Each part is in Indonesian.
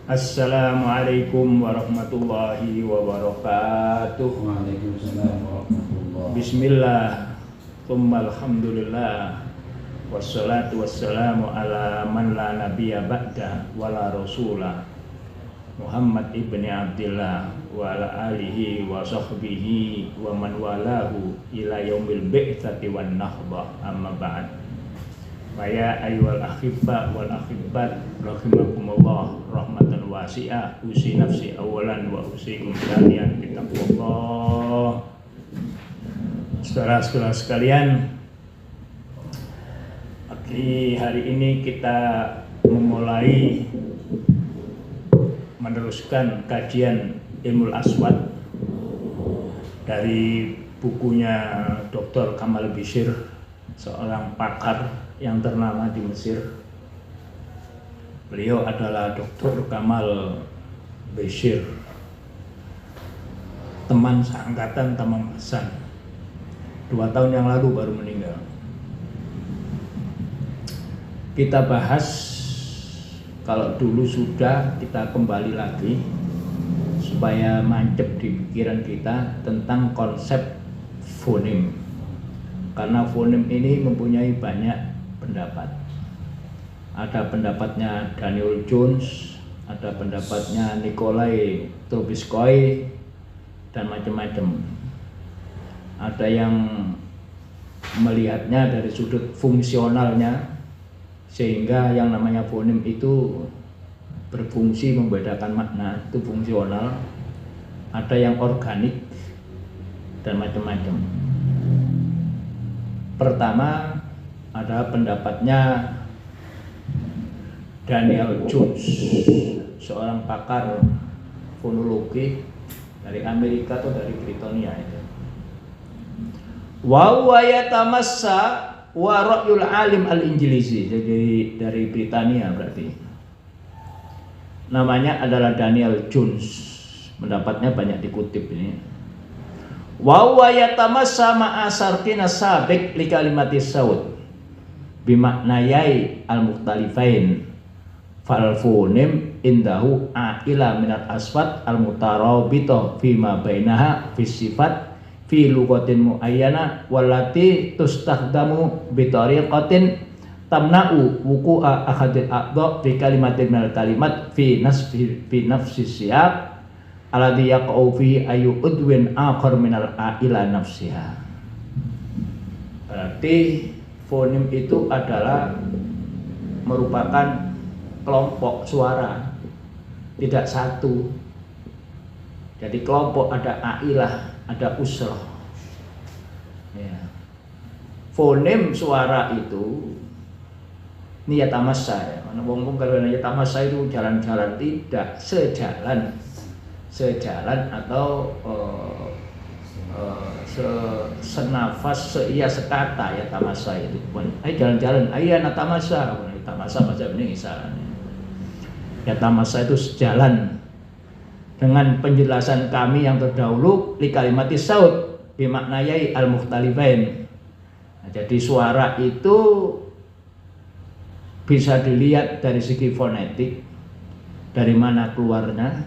Assalamualaikum warahmatullahi wabarakatuh. Waalaikumsalam warahmatullahi. Bismillah, tsumma alhamdulillah, wassalatu wassalamu ala man la nabiyya ba'da wa la rasulah, Muhammad ibni Abdillah wa ala alihi wa sahbihi wa man walahu ila yaumil bi'tsati wan nahdah, amma ba'd. Faya ayyuhal akhibba wal akhibbat rahimakumullah rahmatan wasi'ah, usi nafsi awalan wa usikum sekalian bitaqwallah. Saudara-saudara sekalian, hari ini kita memulai meneruskan kajian Ilmul Aswad dari bukunya Dr. Kamal Bishir, seorang pakar yang ternama di Mesir. Beliau adalah Dr. Kamal Bishir, teman seangkatan Tamam Hasan. 2 tahun yang lalu baru meninggal. Kita bahas, kalau dulu sudah, kita kembali lagi supaya mancep di pikiran kita tentang konsep fonem. Karena fonem ini mempunyai banyak pendapat. Ada pendapatnya Daniel Jones, ada pendapatnya Nikolai Trubetskoy, dan macam-macam. Ada yang melihatnya dari sudut fungsionalnya, sehingga yang namanya fonem itu berfungsi membedakan makna, itu fungsional. Ada yang organik dan macam-macam. Pertama, ada pendapatnya Daniel Jones, seorang pakar fonologi dari Amerika atau dari Britania itu. Wa huwa yatamassa wa ra'yul alim al-Injilisi, jadi dari Britania berarti. Namanya adalah Daniel Jones. Pendapatnya banyak dikutip ini. Wa huwa yatamassa ma'a sartina sabiq li kalimatis saud bimaknayai al-mukhtalifain fal fonem indahu a'ila minat asfat al-mutarabita fima bainaha fi sifat fi lugatin muayyana wallati tustakhdamu bi tariqatin tamna'u wuqu'a ahadil a'dha fi kalimatin minal kalimat fi nafsi siyaq alladhi yaqa'u fi ayu udwin akhar minal a'ila nafsiha. Berarti fonem itu adalah merupakan kelompok suara, tidak satu. Jadi kelompok, ada ailah, ada usrah. Ya. Fonem suara itu niyatamassa, ya. Mana ngomong kalau niyatamassa itu jalan-jalan, tidak sejalan atau senafas, seia sekata, ya tamasa itu. Ayo jalan-jalan, ayo anak tamasa, tamasa macam ini misalnya. Ya tamasa itu sejalan dengan penjelasan kami yang terdahulu li kalimatis saud bimaknayai al-mukhtalifain. Nah, jadi suara itu bisa dilihat dari segi fonetik, dari mana keluarnya,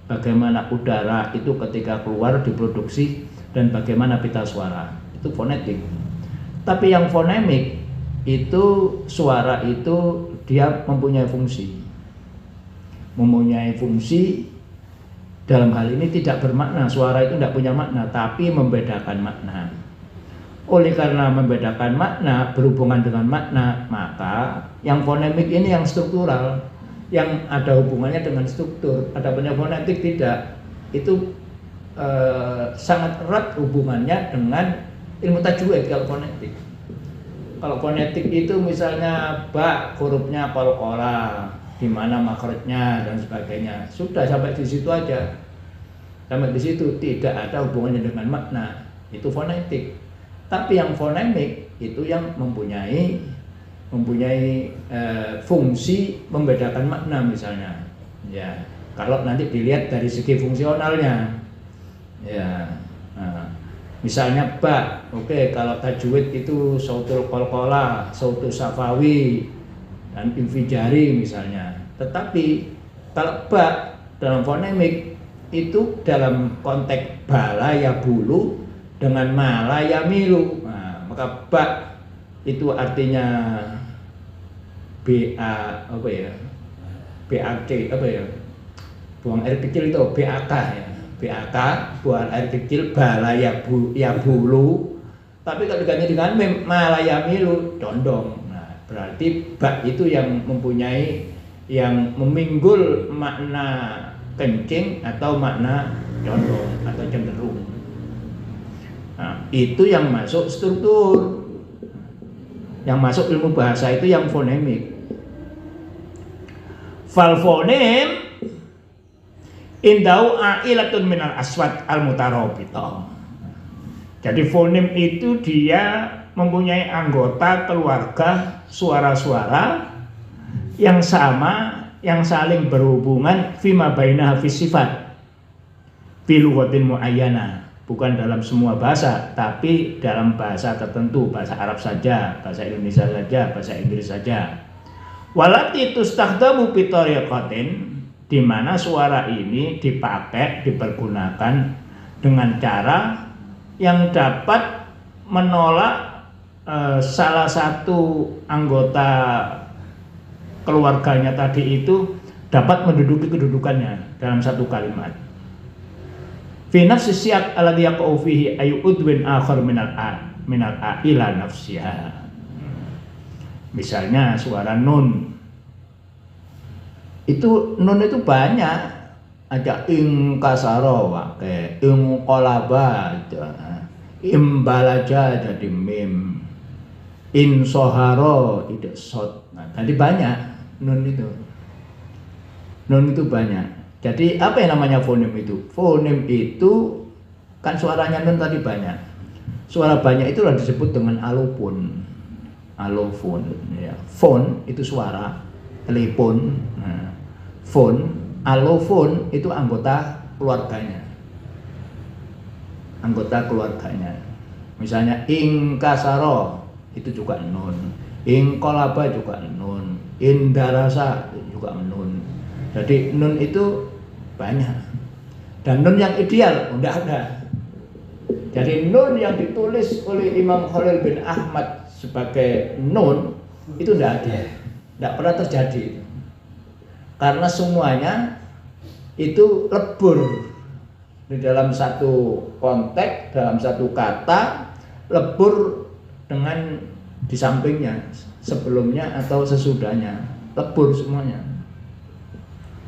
bagaimana udara itu ketika keluar diproduksi, dan bagaimana pita suara, itu fonetik. Tapi yang fonemik itu suara itu dia mempunyai fungsi dalam hal ini tidak bermakna. Suara itu tidak punya makna, tapi membedakan makna. Oleh karena membedakan makna, berhubungan dengan makna, maka yang fonemik ini yang struktural, yang ada hubungannya dengan struktur. Adapun yang fonetik tidak, itu sangat erat hubungannya dengan ilmu tajwid. Kalau fonetik itu misalnya ba, hurufnya qalqalah, di mana makhrajnya dan sebagainya, sudah sampai di situ aja. Sampai di situ tidak ada hubungannya dengan makna, itu fonetik. Tapi yang fonemik itu yang mempunyai fungsi membedakan makna misalnya. Ya, kalau nanti dilihat dari segi fungsionalnya. Ya, nah, misalnya ba, oke, kalau tajwid itu sautul qalqalah, sautul safawi, dan infijari misalnya. Tetapi Kalau ba dalam fonemik itu dalam konteks bala ya bulu dengan mala ya milu. Nah, maka ba itu artinya BA apa ya? BAC apa ya? Buang air kecil itu BAK ya. BAK buang air kecil bala ya bulu. Tapi kalau diganti dengan mim mala ya milu condong. Nah, berarti ba itu yang mempunyai yang meminggul makna kencing atau makna condong atau cenderung. Nah, itu yang masuk struktur. Yang masuk ilmu bahasa itu yang fonemik. Fal fonem indau ailatun minal aswat al mutarabita. Jadi fonem itu dia mempunyai anggota keluarga suara-suara yang sama, yang saling berhubungan fima bainaha fi sifat fi lughatin muayyana, bukan dalam semua bahasa, tapi dalam bahasa tertentu, bahasa Arab saja, bahasa Indonesia saja, bahasa Inggris saja. Walati tustakhdamu bi tariqatin, di mana suara ini dipakai, dipergunakan dengan cara yang dapat menolak salah satu anggota keluarganya tadi itu dapat menduduki kedudukannya dalam satu kalimat. Fi nafsi siyaq alladhi yaqa'u fihi ayu udwin akhar minal a ila nafsiha. Misalnya suara nun. Itu nun itu banyak. Ada ing kasaro wake, ing qalaba, imbalaja jadi mim, in soharo tidak sot. Nah, tadi banyak. Nun itu banyak. Jadi apa yang namanya fonem itu? Fonem itu kan suaranya nun tadi banyak. Suara banyak itulah disebut dengan alofon. Alofon ya. Fon itu suara, telepon. Nah, fon, alofon itu anggota keluarganya. Anggota keluarganya. Misalnya ing kasaro itu juga nun. Ing kolaba juga nun. Indarasa juga nun. Jadi nun itu banyak. Dan nun yang ideal udah ada. Jadi nun yang ditulis oleh Imam Khalil bin Ahmad sebagai nun itu tidak ada. Tidak pernah terjadi. Karena semuanya itu lebur di dalam satu konteks, dalam satu kata, lebur dengan di sampingnya, sebelumnya atau sesudahnya, lebur semuanya.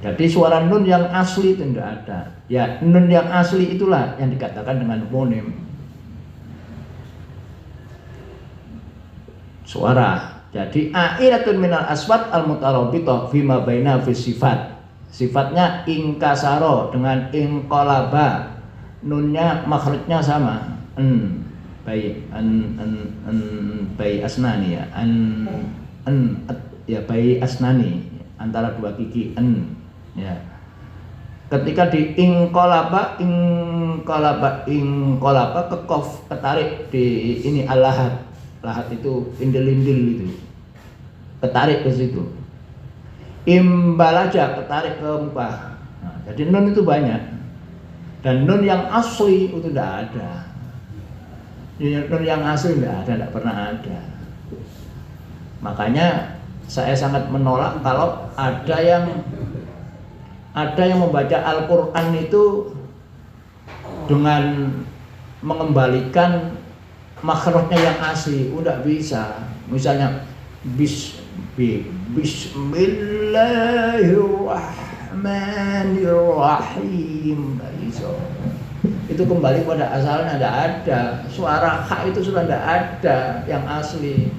Jadi suara nun yang asli itu tidak ada. Ya, nun yang asli itulah yang dikatakan dengan fonem. Suara. Jadi ailatun minal aswat al mutarabita fima baina fi sifat. Sifatnya ingkasaro dengan ingqalaba. Nunnya makhrajnya sama. Bai asnani ya, ya bai asnani antara dua gigi ya. Ketika di ingqalaba ke qaf, ketarik di ini al-lahat itu indil-indil itu, ketarik ke situ. Imbalaja ketarik ke muka. Nah, jadi nun itu banyak dan nun yang asli itu tidak ada. Nun yang asli tidak pernah ada. Makanya saya sangat menolak kalau ada yang membaca Al-Quran itu dengan mengembalikan makhrajnya yang asli. Udah bisa. Misalnya Bismillahirrahmanirrahim. Itu kembali pada asalnya, tidak ada. Suara H itu sudah tidak ada yang asli.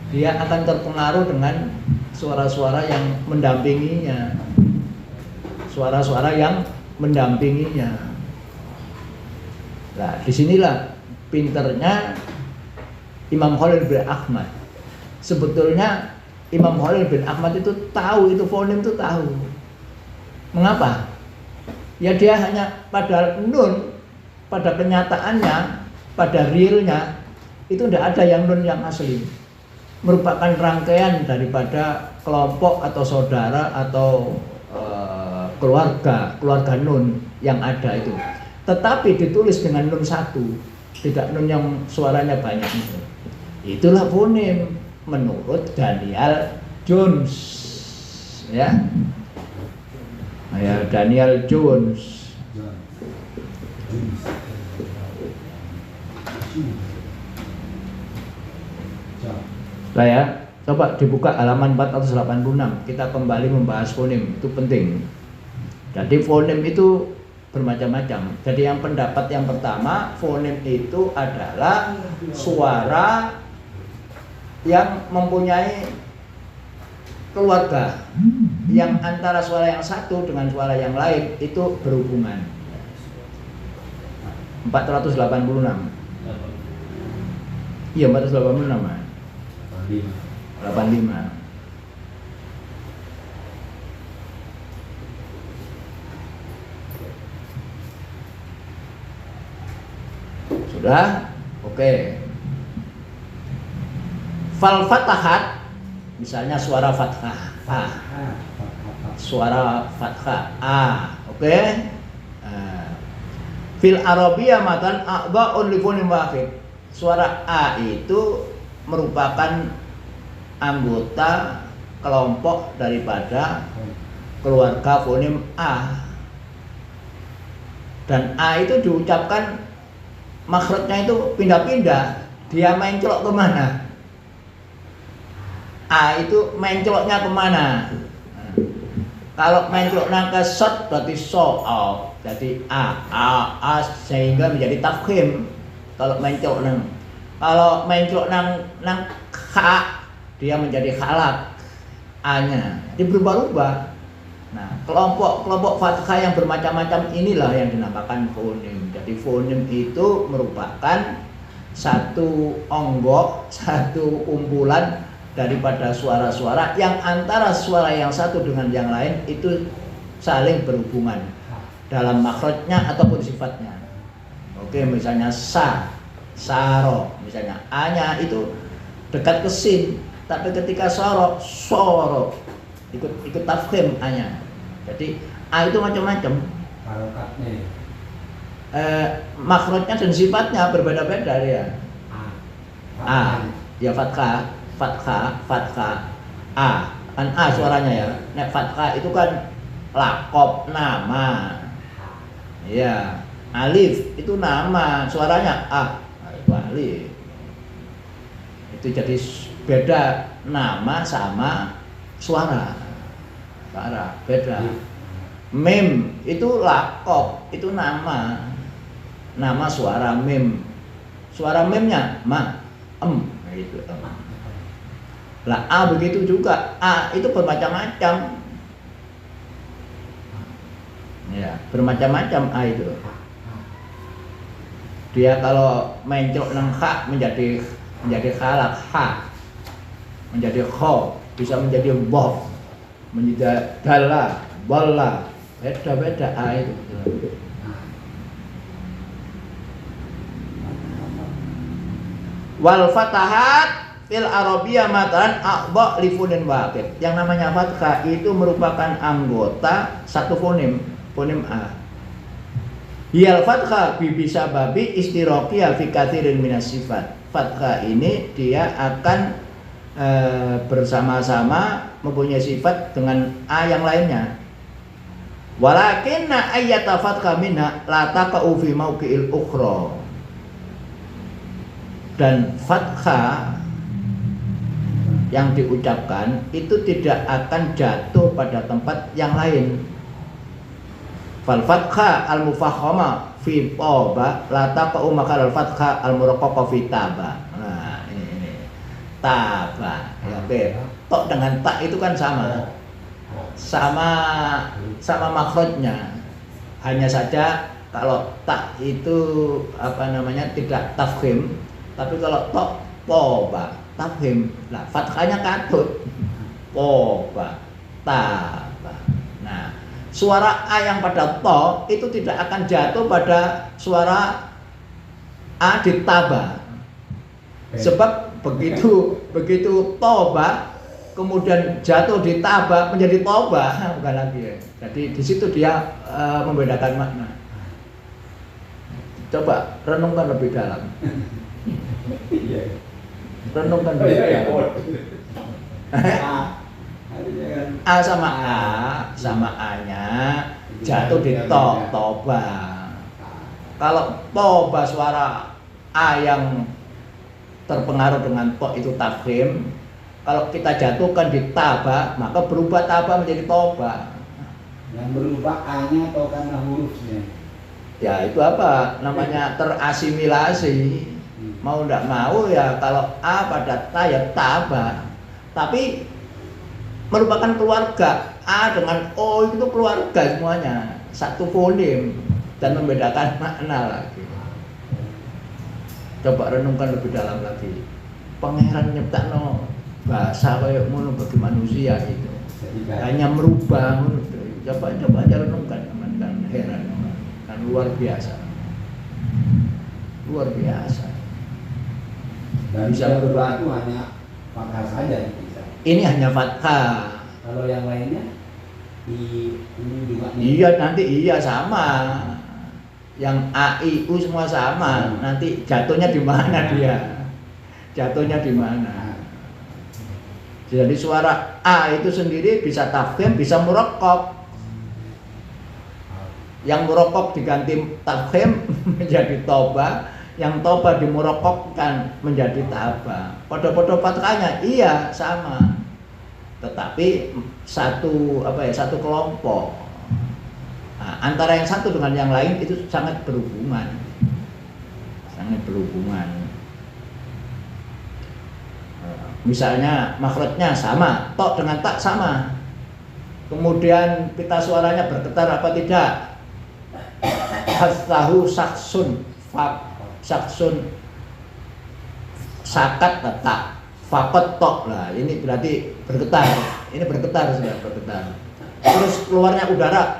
Dia akan terpengaruh dengan suara-suara yang mendampinginya. Suara-suara yang mendampinginya. Nah, disinilah pinternya Imam Khalil bin Ahmad. Sebetulnya Imam Khalil bin Ahmad itu tahu itu fonem itu tahu. Mengapa? Ya dia hanya pada nun, pada kenyataannya, pada realnya itu tidak ada yang nun yang asli. Merupakan rangkaian daripada kelompok atau saudara atau keluarga nun yang ada itu. Tetapi ditulis dengan nun satu, tidak nun yang suaranya banyak itu. Itulah fonem menurut Daniel Jones, ya. Ya, Daniel Jones. Saya coba dibuka halaman 486. Kita kembali membahas fonem, itu penting. Jadi fonem itu bermacam-macam. Jadi yang pendapat yang pertama, fonem itu adalah suara yang mempunyai keluarga, yang antara suara yang satu dengan suara yang lain itu berhubungan. 486. Iya, 486. 85. Sudah? Oke. Fal fatahat, misalnya suara fathah a, suara fathah a, oke. Fil Arabiyah matan a'dha'un li fonem wahid. Suara a itu merupakan anggota kelompok daripada keluarga fonem a. Dan a itu diucapkan makhrajnya itu pindah-pindah, dia mencolok kemana? A itu mencoloknya kemana? Kalau mencoloknya ke sod berarti so, jadi a sehingga menjadi tafkhim. Kalau mencolok nang kha, dia menjadi khalak a-nya, dia berubah-ubah. Nah, kelompok fathah yang bermacam-macam inilah yang dinamakan fonem. Jadi fonem itu merupakan satu onggok, satu kumpulan daripada suara-suara yang antara suara yang satu dengan yang lain itu saling berhubungan dalam makhrajnya ataupun sifatnya. Oke, misalnya sa, saro, misalnya a-nya itu dekat ke sin, tapi ketika soro ikut tafkhim a-nya. Jadi a itu macam-macam. Makhrajnya dan sifatnya berbeda-beda dia. A, ya fathah, a, kan a suaranya ya. Nek fathah itu kan lakob, nama. Ya, alif itu nama, suaranya a, itu alif. Itu jadi beda nama sama suara beda. Mim itu lakob, itu nama suara mim. Suara mimnya ma, gitu. Lah a begitu juga, a itu bermacam-macam. Ya, bermacam-macam a itu. Dia kalau mencok nang kha menjadi khalak ha, menjadi kho, bisa menjadi boh, menjadi dala, bola, beda-beda a itu. Wal fatahat fil Arabiyah matan a'dha' li fonem wahid. Yang namanya fathah itu merupakan anggota satu fonem a. Hiyal fathah bisa babi istiraqiyah fi katsirin minas sifat. Fathah ini dia akan bersama-sama mempunyai sifat dengan a yang lainnya. Walakinna ayyata fathah minha la taqa'u fi mawqi'il ukhra. Dan fathah yang diucapkan itu tidak akan jatuh pada tempat yang lain. Fal fathah al mufakhama fi taba la taqa'u makal al fathah al muraqqaqa fi taba. Nah, ini taba ya, tok dengan tak itu kan sama makhrajnya. Hanya saja kalau tak itu tidak tafkhim, tapi kalau tok toba tafkhim. Lah fathahnya katut. Toba, taba. Nah, suara a yang pada to itu tidak akan jatuh pada suara a ditaba. Sebab begitu toba kemudian jatuh di taba menjadi toba, bukan lagi ya. Jadi di situ dia membedakan makna. Coba renungkan lebih dalam. Renungkan lebih dalam. A sama A-nya jatuh di toba. Kalau toba suara A yang terpengaruh dengan to itu tafkhim. Kalau kita jatuhkan di taba, maka berubah taba menjadi toba. Yang berubah A-nya atau karena hurufnya? Ya itu apa? Namanya terasimilasi. Mau tidak mau ya kalau A pada ta ya taba. Tapi merupakan keluarga. A dengan O itu keluarga semuanya. Satu fonem dan membedakan makna lagi. Coba renungkan lebih dalam lagi. Pangeran nyiptakno bahasa kayak ngono bagi manusia gitu. Hanya merubah ngono. Coba aja renungkan kan heran kan luar biasa. Luar biasa. Dan bisa berubah itu hanya fathah saja bisa. Ini hanya fathah. Kalau yang lainnya ini juga Iya nanti iya sama. Yang A, I, U semua sama. Nanti jatuhnya di mana dia? Jatuhnya di mana? Jadi suara A itu sendiri bisa tafkhim, bisa murakkab. Yang murakkab diganti tafkhim menjadi toba, yang toba dimurakkabkan menjadi taba. Pada fathahnya iya sama. Tetapi satu kelompok. Nah, antara yang satu dengan yang lain itu sangat berhubungan. Sangat berhubungan. Misalnya makhrajnya sama, to dengan tak sama. Kemudian pita suaranya bergetar apa tidak? Hastahu saksun, saksun, sakat tak, fakot tok lah. Ini berarti bergetar. Ini bergetar sudah bergetar. Terus keluarnya udara,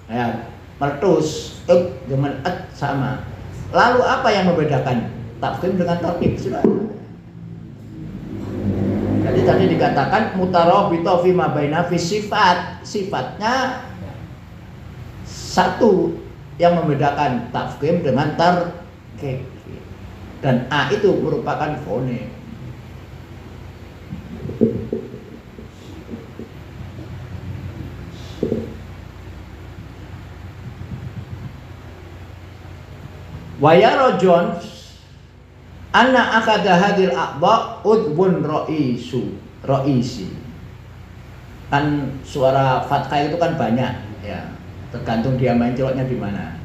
ya meletus, dengan sama. Lalu apa yang membedakan tafkhim dengan tarkib? Sudah. Jadi tadi dikatakan mutarabita fi ma baina fi sifat. Sifatnya satu yang membedakan tafkhim dengan tarkib. Dan A itu merupakan fonem. Wayaro Jones anna akada hadil aqba udbun ro'isi. Kan suara fathah itu kan banyak ya, tergantung dia main celoknya di mana.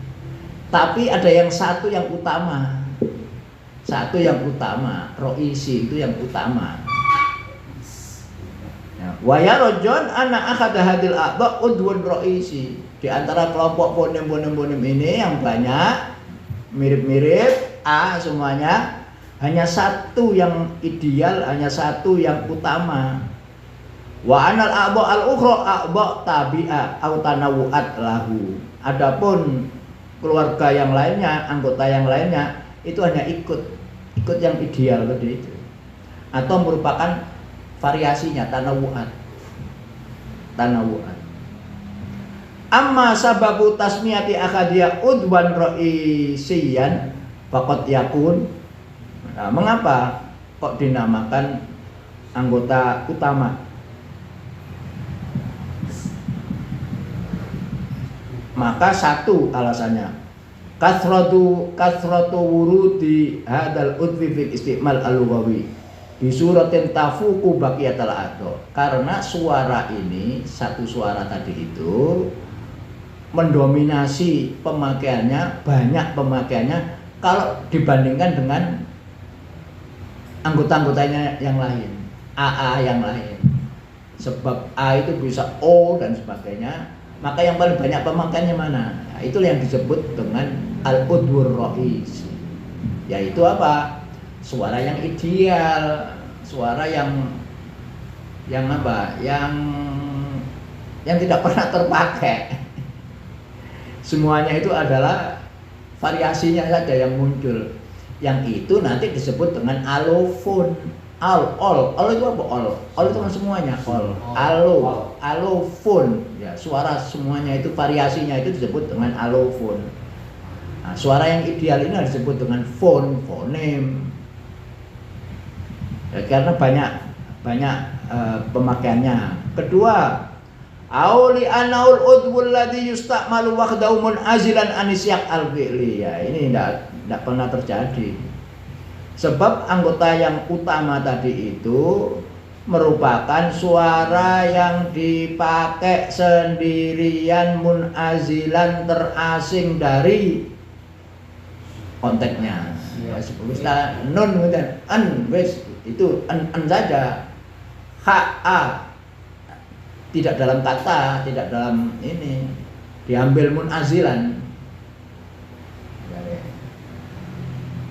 Tapi ada yang satu yang utama. Satu yang utama, ro'isi itu yang utama. Ya, wayaro John anna akada hadil aqba udbun ro'isi. Di antara kelompok fonem ini yang banyak mirip-mirip A semuanya, hanya satu yang ideal, hanya satu yang utama. Wa anal a'ba al-ukhra a'ba tabi'a au tanawu'at lahu. Adapun keluarga yang lainnya, anggota yang lainnya itu hanya ikut yang ideal tadi itu. Atau merupakan variasinya tanawu'at. Amma sababu tasmiyati akhadia udwan ra'isiyan faqad yakun. Nah, mengapa kok dinamakan anggota utama? Maka satu alasannya, kasratu wurudi hadal udwi fil istimal al-lughawi bi suratin tafuqu baqiyatal ado. Karena suara ini, satu suara tadi itu mendominasi pemakaiannya, banyak pemakaiannya kalau dibandingkan dengan anggota-anggotanya yang lain, AA yang lain. Sebab A itu bisa O dan sebagainya, maka yang paling banyak pemakaiannya mana? Nah, itu yang disebut dengan al-udwur ro'is. Yaitu apa? Suara yang ideal, suara yang apa? Yang tidak pernah terpakai. Semuanya itu adalah variasinya saja yang muncul. Yang itu nanti disebut dengan alofon. all itu apa? All itu kan semuanya all. Allophone ya, suara semuanya itu variasinya itu disebut dengan allophone. Nah, suara yang ideal ini disebut dengan fonem. Ya, karena banyak pemakaiannya. Kedua, auli anaul udwul ladzi yusta'malu wahdahu mun'azilan anisyak al-fi'li. Ya, ini tidak pernah terjadi. Sebab anggota yang utama tadi itu merupakan suara yang dipakai sendirian mun'azilan, terasing dari konteksnya. Ya, seperti nun kemudian wes itu an saja. Ha tidak dalam kata, tidak dalam ini, diambil mun'azilan.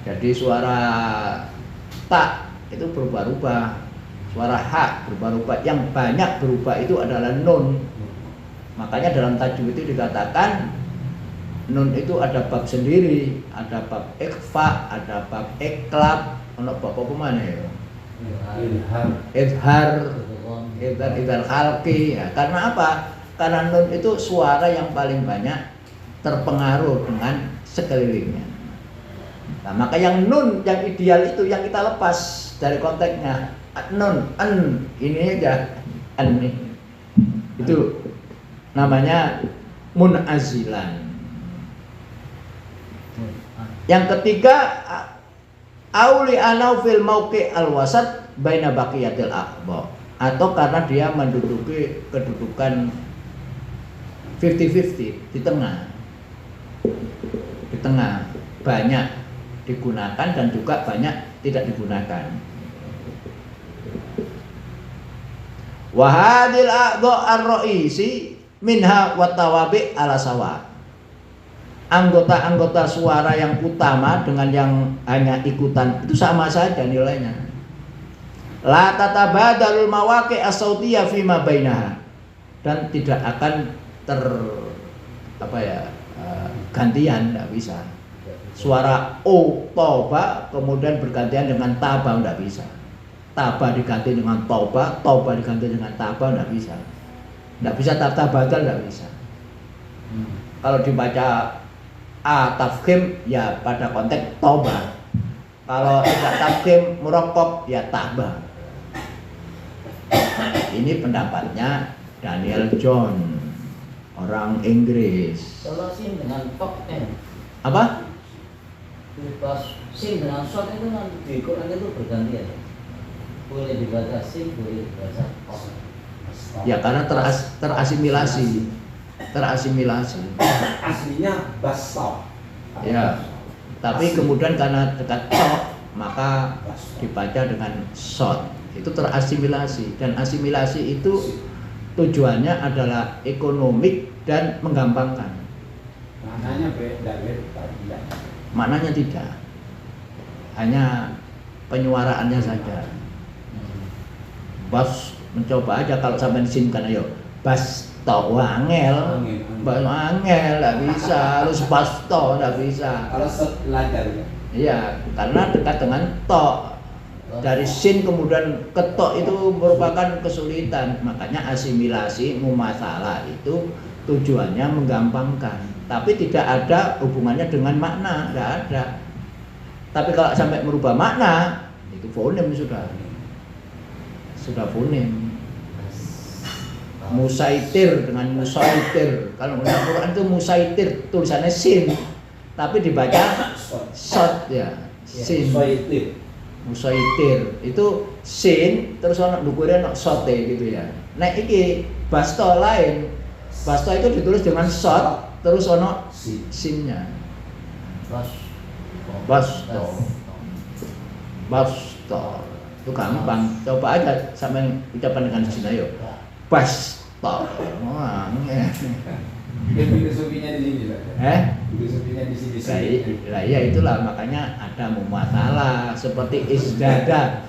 Jadi suara ta itu berubah-ubah, suara ha berubah-ubah, yang banyak berubah itu adalah nun. Makanya dalam tajwid itu dikatakan nun itu ada bab sendiri, ada bab ikhfa, ada bab iklab, ono bab apa mana ya? Izhar khalqi. Ya, karena apa? Karena nun itu suara yang paling banyak terpengaruh dengan sekelilingnya. Nah, maka yang nun yang ideal itu yang kita lepas dari konteksnya. Nun, ini aja, ini. Itu namanya mun'azilan. Yang ketiga, auli anau fil mauqi al-wasat baina baqiyatil aqba, atau karena dia menduduki kedudukan 50-50 di tengah. Di tengah banyak digunakan dan juga banyak tidak digunakan. Wa hadil aqda ar-ra'isi minha wa tawabi ala sawa. Anggota-anggota suara yang utama dengan yang hanya ikutan itu sama saja nilainya. La tatabadalul mawaqi' as-sautiyah fi ma bainaha, dan tidak akan gantian, tidak bisa. Suara o toba kemudian bergantian dengan taba, tidak bisa. Taba diganti dengan toba diganti dengan taba, tidak bisa. Tidak bisa tatabadal, tidak bisa. Kalau dibaca a tafkhim ya pada konteks toba. Kalau tidak tafkhim murakkab ya taba. Ini pendapatnya Daniel John, orang Inggris. Kalau sin dengan tok Apa? Pas sin dengan shot itu kan di Quran itu bergantian. Boleh dibaca sin, boleh dibaca tok. Ya karena terasimilasi. Aslinya basau. Ya. Tapi kemudian karena dekat tok maka dibaca dengan shot. Itu terasimilasi, dan asimilasi itu tujuannya adalah ekonomik dan menggampangkan. Maknanya beda. Maknanya tidak. Hanya penyuaraannya saja. Bas mencoba aja kalau sampai disimkan, ayo. Bas to wangel. Bas wangel enggak bisa, harus bas to enggak bisa. Kalau belajar ya. Iya, karena dekat dengan to. Dari sin kemudian ke to itu merupakan kesulitan. Makanya asimilasi mumasalah itu tujuannya menggampangkan, tapi tidak ada hubungannya dengan makna, tidak ada. Tapi kalau sampai merubah makna, itu fonem sudah fonem. Musaitir dengan musaitir. Kalau dalam Quran itu musaitir tulisannya sin, tapi dibaca shot ya, sin. Musaitir itu sin terus ono ndukure ono sote gitu ya. Nah iki basto lain. Basto itu ditulis dengan shot terus ono sinnya. Basto. Itu gampang. Coba aja sampai ucapan dengan sin ayo. Basto. Wah, Filosofinya di sini lah. Filosofinya di sini. Lah iya itulah makanya ada mumasalah seperti isdada.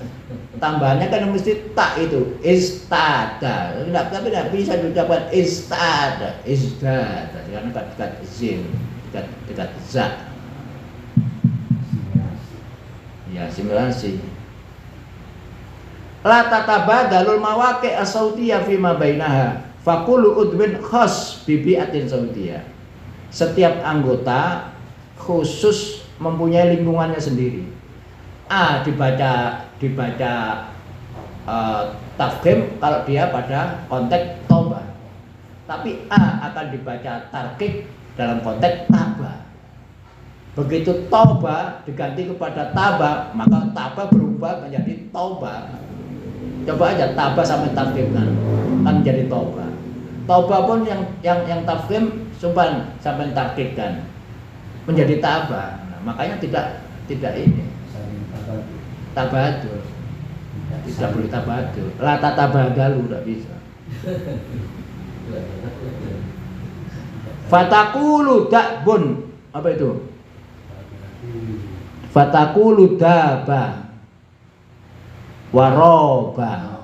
Tambahannya kan mesti tak itu istada. Tapi tidak bisa diucapkan istada, isdada karena dekat zin, dekat za. Ya, simulasi. la tatabadalul mawaqi' as-sautiyah fi ma bainaha faqulu udwin khas bibi'atin sautiyah. Setiap anggota khusus mempunyai lingkungannya sendiri. A dibaca tafkhim kalau dia pada konteks toba, tapi A akan dibaca tarkik dalam konteks taba. Begitu toba diganti kepada taba, maka taba berubah menjadi toba. Coba aja taba sampai tafkhim kan menjadi toba. Toba pun yang tafkhim sampai tarkik kan menjadi taba. Nah, makanya tidak ini tabadul. Tidak boleh tabadul. La tatabadalu tidak bisa. Fatakulu da'bun. Apa itu? Fatakulu daba waroba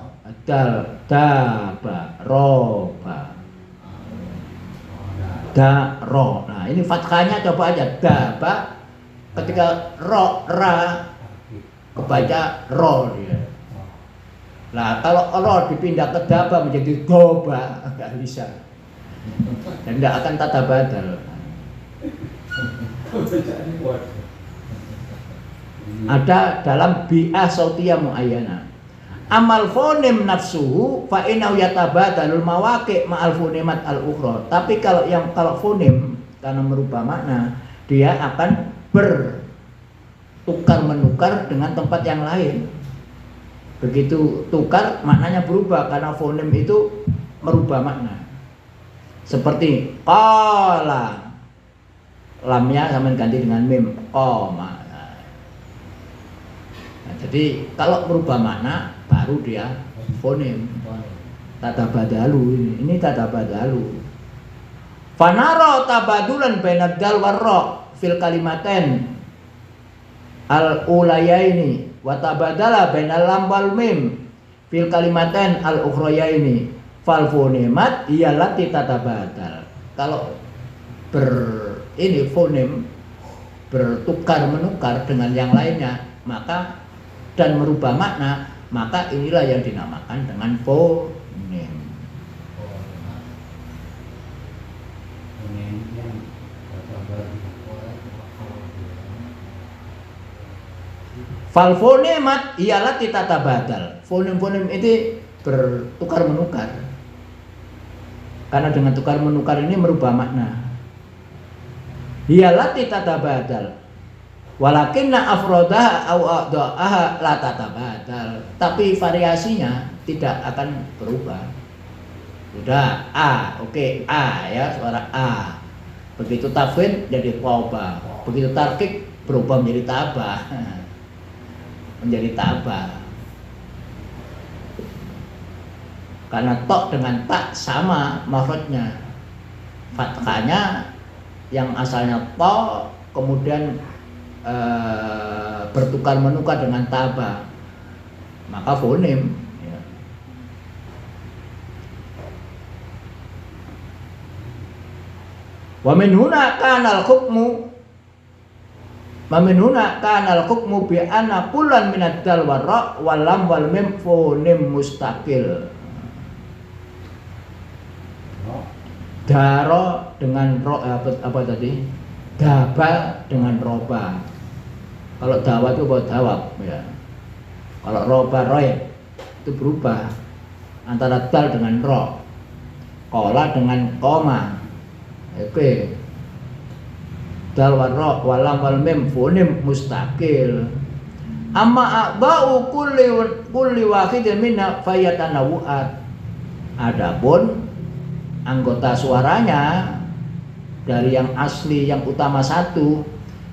daba roba daro. Nah ini fathahnya coba aja daba, ketika ra kebaca ro dia. Nah kalau ro dipindah ke daba menjadi doba nggak bisa dan nggak akan tata badal. Ada dalam bi'ah sautiyah muayyana. Amal fonem nafsuhu fa innahu yatabadalul mawaqi' ma'al fonemat al-ukhra. Tapi kalau fonem karena merubah makna, dia akan bertukar menukar dengan tempat yang lain. Begitu tukar maknanya berubah karena fonem itu merubah makna. Seperti qala, lamnya sama ganti dengan mim, qoma. Nah, jadi kalau merubah makna baru dia fonem. Tata badalu ini tata badalu. Fanaro tabadulan bainad dal warra fil kalimaten al ulayaini wa tabadala bainal lam wal mim fil kalimaten al ukhrayaini fal fonemat iyallati tatabadal. Kalau fonem bertukar menukar dengan yang lainnya maka dan merubah makna, maka inilah yang dinamakan dengan fonem. Fal fonemat ialah tata badal. Fonem-fonem itu bertukar menukar. Karena dengan tukar menukar ini merubah makna. Ialah tata badal. Walakinna afrodaha au a'dha'aha la tatabadal. Tapi variasinya tidak akan berubah. Sudah A, oke, A ya, suara A. Begitu tafwid jadi toba. Begitu tarkik berubah menjadi tabah. Menjadi tabah. Karena tok dengan tak sama makhrajnya. Fathahnya yang asalnya to kemudian bertukar menukar dengan taba, maka fonem ya. Wa min huna kana al-hukmu bi anna kullan min ad-dal wa ra wal lam wal mim fonem mustaqil. Daro dengan ro apa tadi? Daba dengan roba. Kalau dawa itu buat dawab ya. Kalau roba roy itu berubah antara dal dengan ro. Kola dengan koma. Oke. Dal wa ro wa lam wal mim fonem mustaqil. Amma a'dha'u kulli wahidin minna fayatanawu'at. Adapun anggota suaranya dari yang asli yang utama satu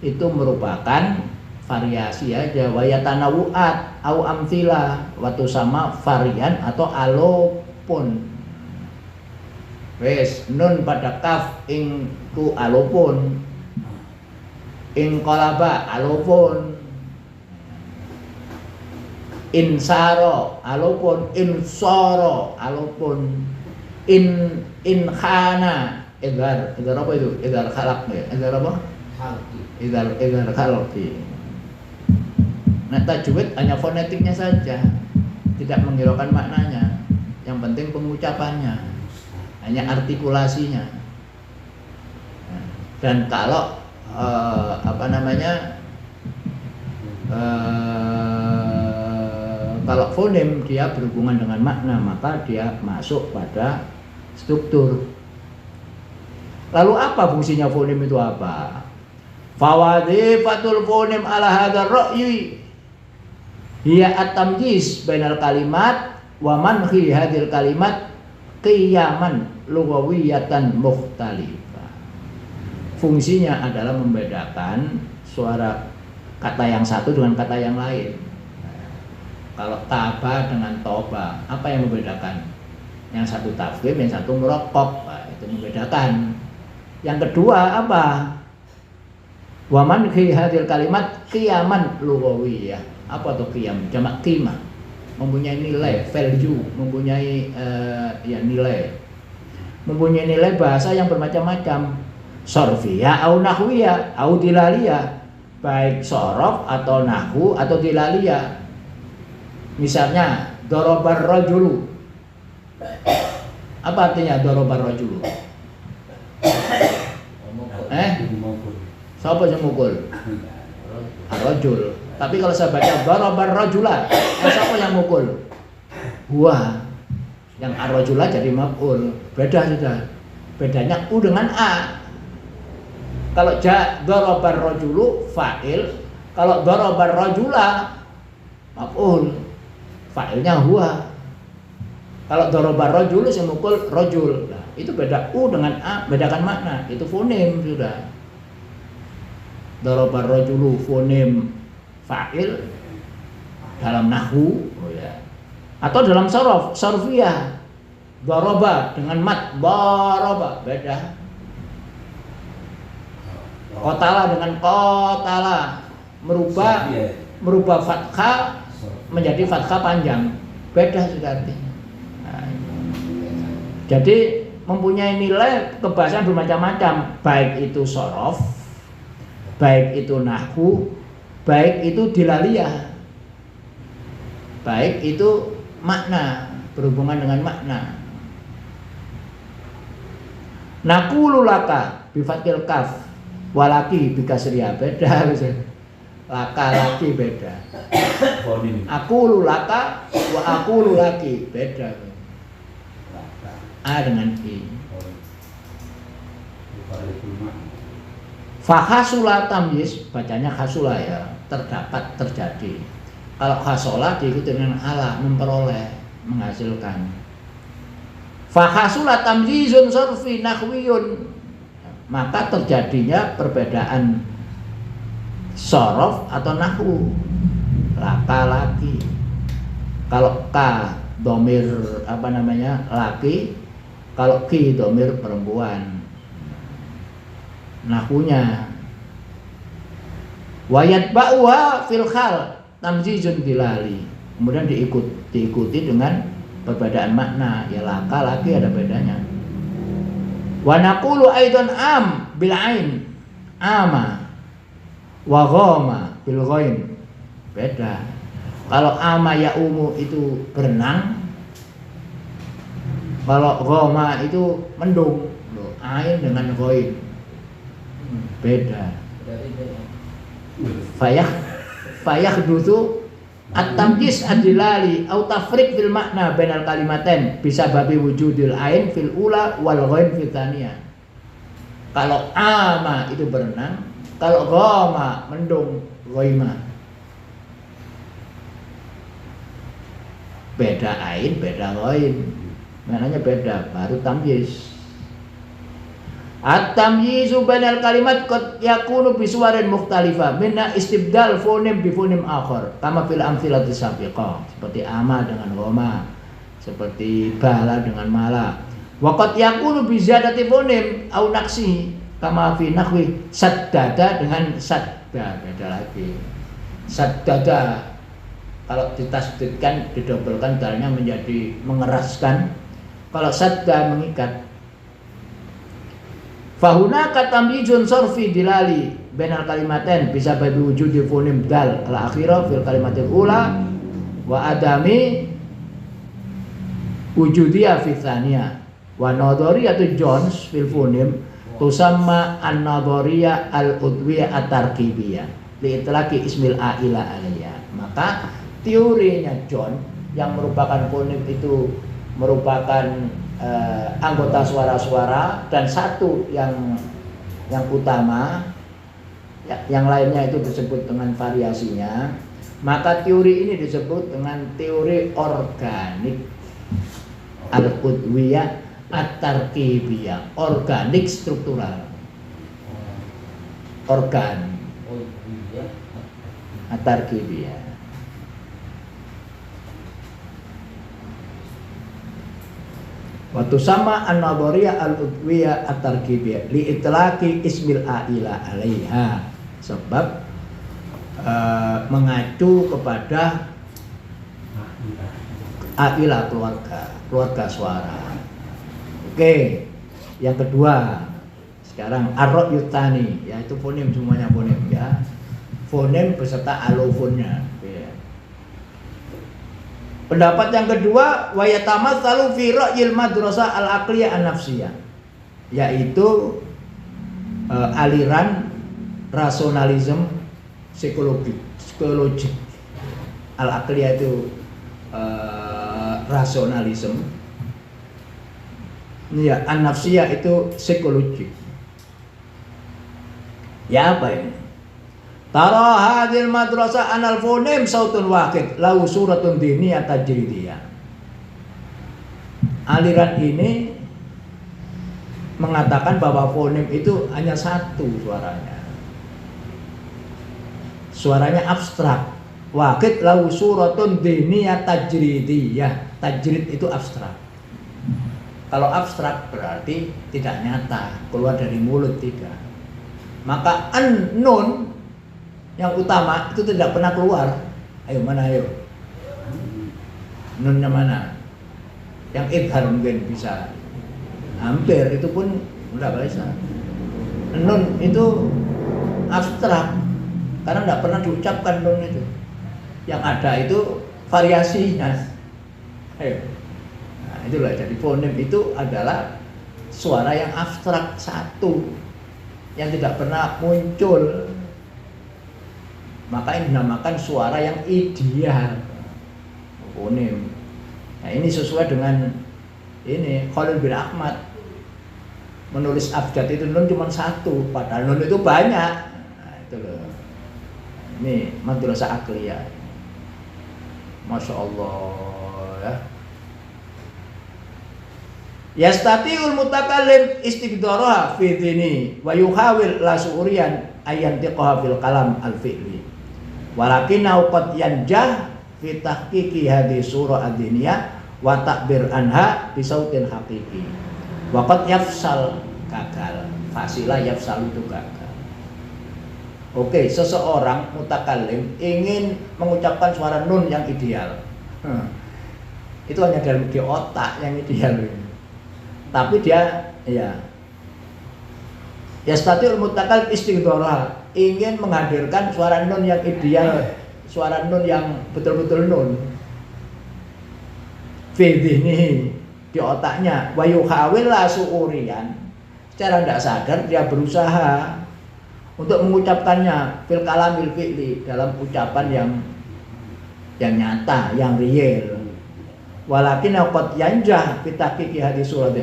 itu merupakan variasi aja, wayatanawu'at au amthila, waktu sama varian atau alopun. Wes nun pada kaf ing ku alopun, ing kolaba alopun, insaro alopun, insoro alopun, in khana idhar apa itu? Idhar khalaq ya? Idhar apa? Idhar khalaqi. Nah tajwid hanya fonetiknya saja, tidak menghiraukan maknanya. Yang penting pengucapannya, hanya artikulasinya. Dan kalau kalau fonem dia berhubungan dengan makna, maka dia masuk pada struktur. Lalu apa fungsinya fonem itu apa? Fawadhifatul fonem ala hadzal ra'yi hiya at-tamyiz bainal kalimat wa manhi hadhil kalimat qiyaman lughawiyatan mukhtalifah. Fungsinya adalah membedakan suara kata yang satu dengan kata yang lain. Kalau taba dengan toba, apa yang membedakan? Yang satu tafkhim, yang satu muraqqab. Nah, itu membedakan. Yang kedua apa? Wa man fi hadhil kalimat qiyaman lughawiyah. Apa tuh qiyam? Jamak qimah. Mempunyai nilai, value, mempunyai nilai. Mempunyai nilai bahasa yang bermacam-macam. Sarfiyah au nahwiyah au dilaliyah. Baik sorof atau nahwu atau dilaliyah. Misalnya dorobar rajulu. Apa artinya dorobar rajulu? Siapa yang mukul? Rajul. Tapi kalau saya baca dorobar rajula, siapa yang mukul? Huwa. Yang ar-rajula jadi maf'ul. Beda sudah. Bedanya u dengan a. Kalau dorobar rajulu fa'il, kalau dorobar rajula maf'ul. Fa'ilnya huwa. Kalau dorobar rajul yang mukul rajul. Nah, itu beda u dengan a, bedakan makna. Itu fonem sudah. Dorobar rajulu fonem fa'il dalam nahwu, atau dalam sorof, sorfiyah. Doroba dengan mat, doroba beda. Qatala dengan qatala merubah fathah menjadi fathah panjang, beda sudah artinya. Nah, jadi mempunyai nilai kebahasaan bermacam-macam, baik itu sorof, baik itu nahwu, baik itu dilaliyah, baik itu makna, berhubungan dengan makna. Naqulu laka bifathil kaf walaki bikasriyah, beda laka laki beda. Aku lulaka wa aku lulaki beda. A dengan I. Fahasula tamyiz, bacanya hasula ya, terdapat, terjadi. Kalau hasola diikuti dengan ala, memperoleh, menghasilkan. Fahasula tamyizun sorfi nahwiyun, maka terjadinya perbedaan sorof atau nahwu. Laka laki. Kalau ka domir laki, kalau ki domir perempuan. Nahwunya wayat ba'wa fil khal tamzizun dilali, kemudian diikuti dengan perbedaan makna, ya laka laki ada bedanya. Wa naqulu aidan am bil ain ama wa ghama bil ghain, beda. Kalau ama ya umu itu berenang, kalau ghama itu mendung. Ain dengan ghain beda. Fayah dutu at-tamyiz ad-dilali au tafriq fil makna bainal kalimatain bisa babi wujudil ain fil ula wal ghain fil tsaniyah. Kalau ama itu berenang, kalau ghama mendung, ghaima. Beda ain, beda ghain. Maknanya beda, baru tamyiz. At-tamyizu bainal kalimat qad yakunu bi suwarin mukhtalifah minna istibdal fonem bi fonem akhar kama fil amthilati sabiqah, seperti ama dengan ghama, seperti bala dengan mala. Wa qad yakunu bi ziyadati fonem au naqsi kama fi nahwi saddada dengan sadda, beda lagi. Saddada kalau ditasdidkan, didobelkan dalnya menjadi mengeraskan. Kalau sadda mengikat. Fahuna katamyizun sorfi dilali bainal kalimatain bisa bagi wujud fonem dal al akhirah fil kalimatil ula wa adami wujudiyah fi tsaniyah wa nadhariyatu Jones fil fonem tusamma an-nadhariyah al-udwiyah at-tarkibiyah li itlaqi ismil a'ila alaiha. Maka teorinya John yang merupakan fonem itu merupakan anggota suara-suara dan satu yang utama, yang lainnya itu disebut dengan variasinya. Maka teori ini disebut dengan teori organik al-udwiyah at-tarkibiyah, organik struktural, organ at-tarkibiyah. Waktu sama an-nadhariyah al-udwiyah at-tarkibiyah li itlaqi ismil a'ila alaiha, sebab mengacu kepada a'ila, keluarga suara. Oke, yang kedua sekarang ar-ra'yu tsani, yaitu fonem, semuanya fonem ya, fonem beserta alofonnya. Pendapat yang kedua, wa yatamatsalu fi ra'yil madrasah al-aqliyah an-nafsiyah, yaitu aliran rasionalisme psikologik. Al-aqliyah itu rasionalisme. Ya, an-nafsiyah itu psikologik. Ya apa ini? Tara hadil madrasah anal fonem sautun wahid lahu suratun diniyah tajridiyah. Aliran ini mengatakan bahwa fonem itu hanya satu suaranya. Suaranya abstrak. Wahid lahu suratun diniyah tajridiyah. Tajrid itu abstrak. Kalau abstrak berarti tidak nyata, keluar dari mulut tidak. Maka an-nun yang utama itu tidak pernah keluar. Ayo mana ayo? Nunnya mana? Yang idhar mungkin bisa. Hampir itu pun enggak bisa. Nun itu abstrak karena tidak pernah diucapkan nun itu. Yang ada itu variasinya. Ayo. Nah, itulah jadi fonem itu adalah suara yang abstrak satu yang tidak pernah muncul. Maka ini dinamakan suara yang ideal, fonem. Nah ini sesuai dengan ini Khalil bin Ahmad menulis abjad itu nun cuma satu, padahal nun itu banyak. Nah, itu loh. Ini madrasah aqliyah. Masya Allah ya. Yastati'ul mutakallim istiqdaraha fi dini wa yuhawil la su'uriyan ayantiqaha fil kalam al-fi'li. Walakinau qad yanjah fi tahqiqi hadhihi surah ad-diniyah wa ta'bir anha bi sautin haqiqi. Wa qad yafsal, gagal. Fasilah yafsal itu gagal. Oke, seseorang mutakallim ingin mengucapkan suara nun yang ideal. Itu hanya dalam di otak yang ideal. Tapi dia yastati'ul mutakallim istiqdaraha, ingin menghadirkan suara nun yang ideal, suara nun yang betul-betul nun. Fidhini, di otaknya, wa yuhawil la su'uriyan, secara tidak sadar dia berusaha untuk mengucapkannya fil kalamil fi'li, dalam ucapan yang nyata, yang real. Walakin qad yanjah fi tahqiqi hadis surat.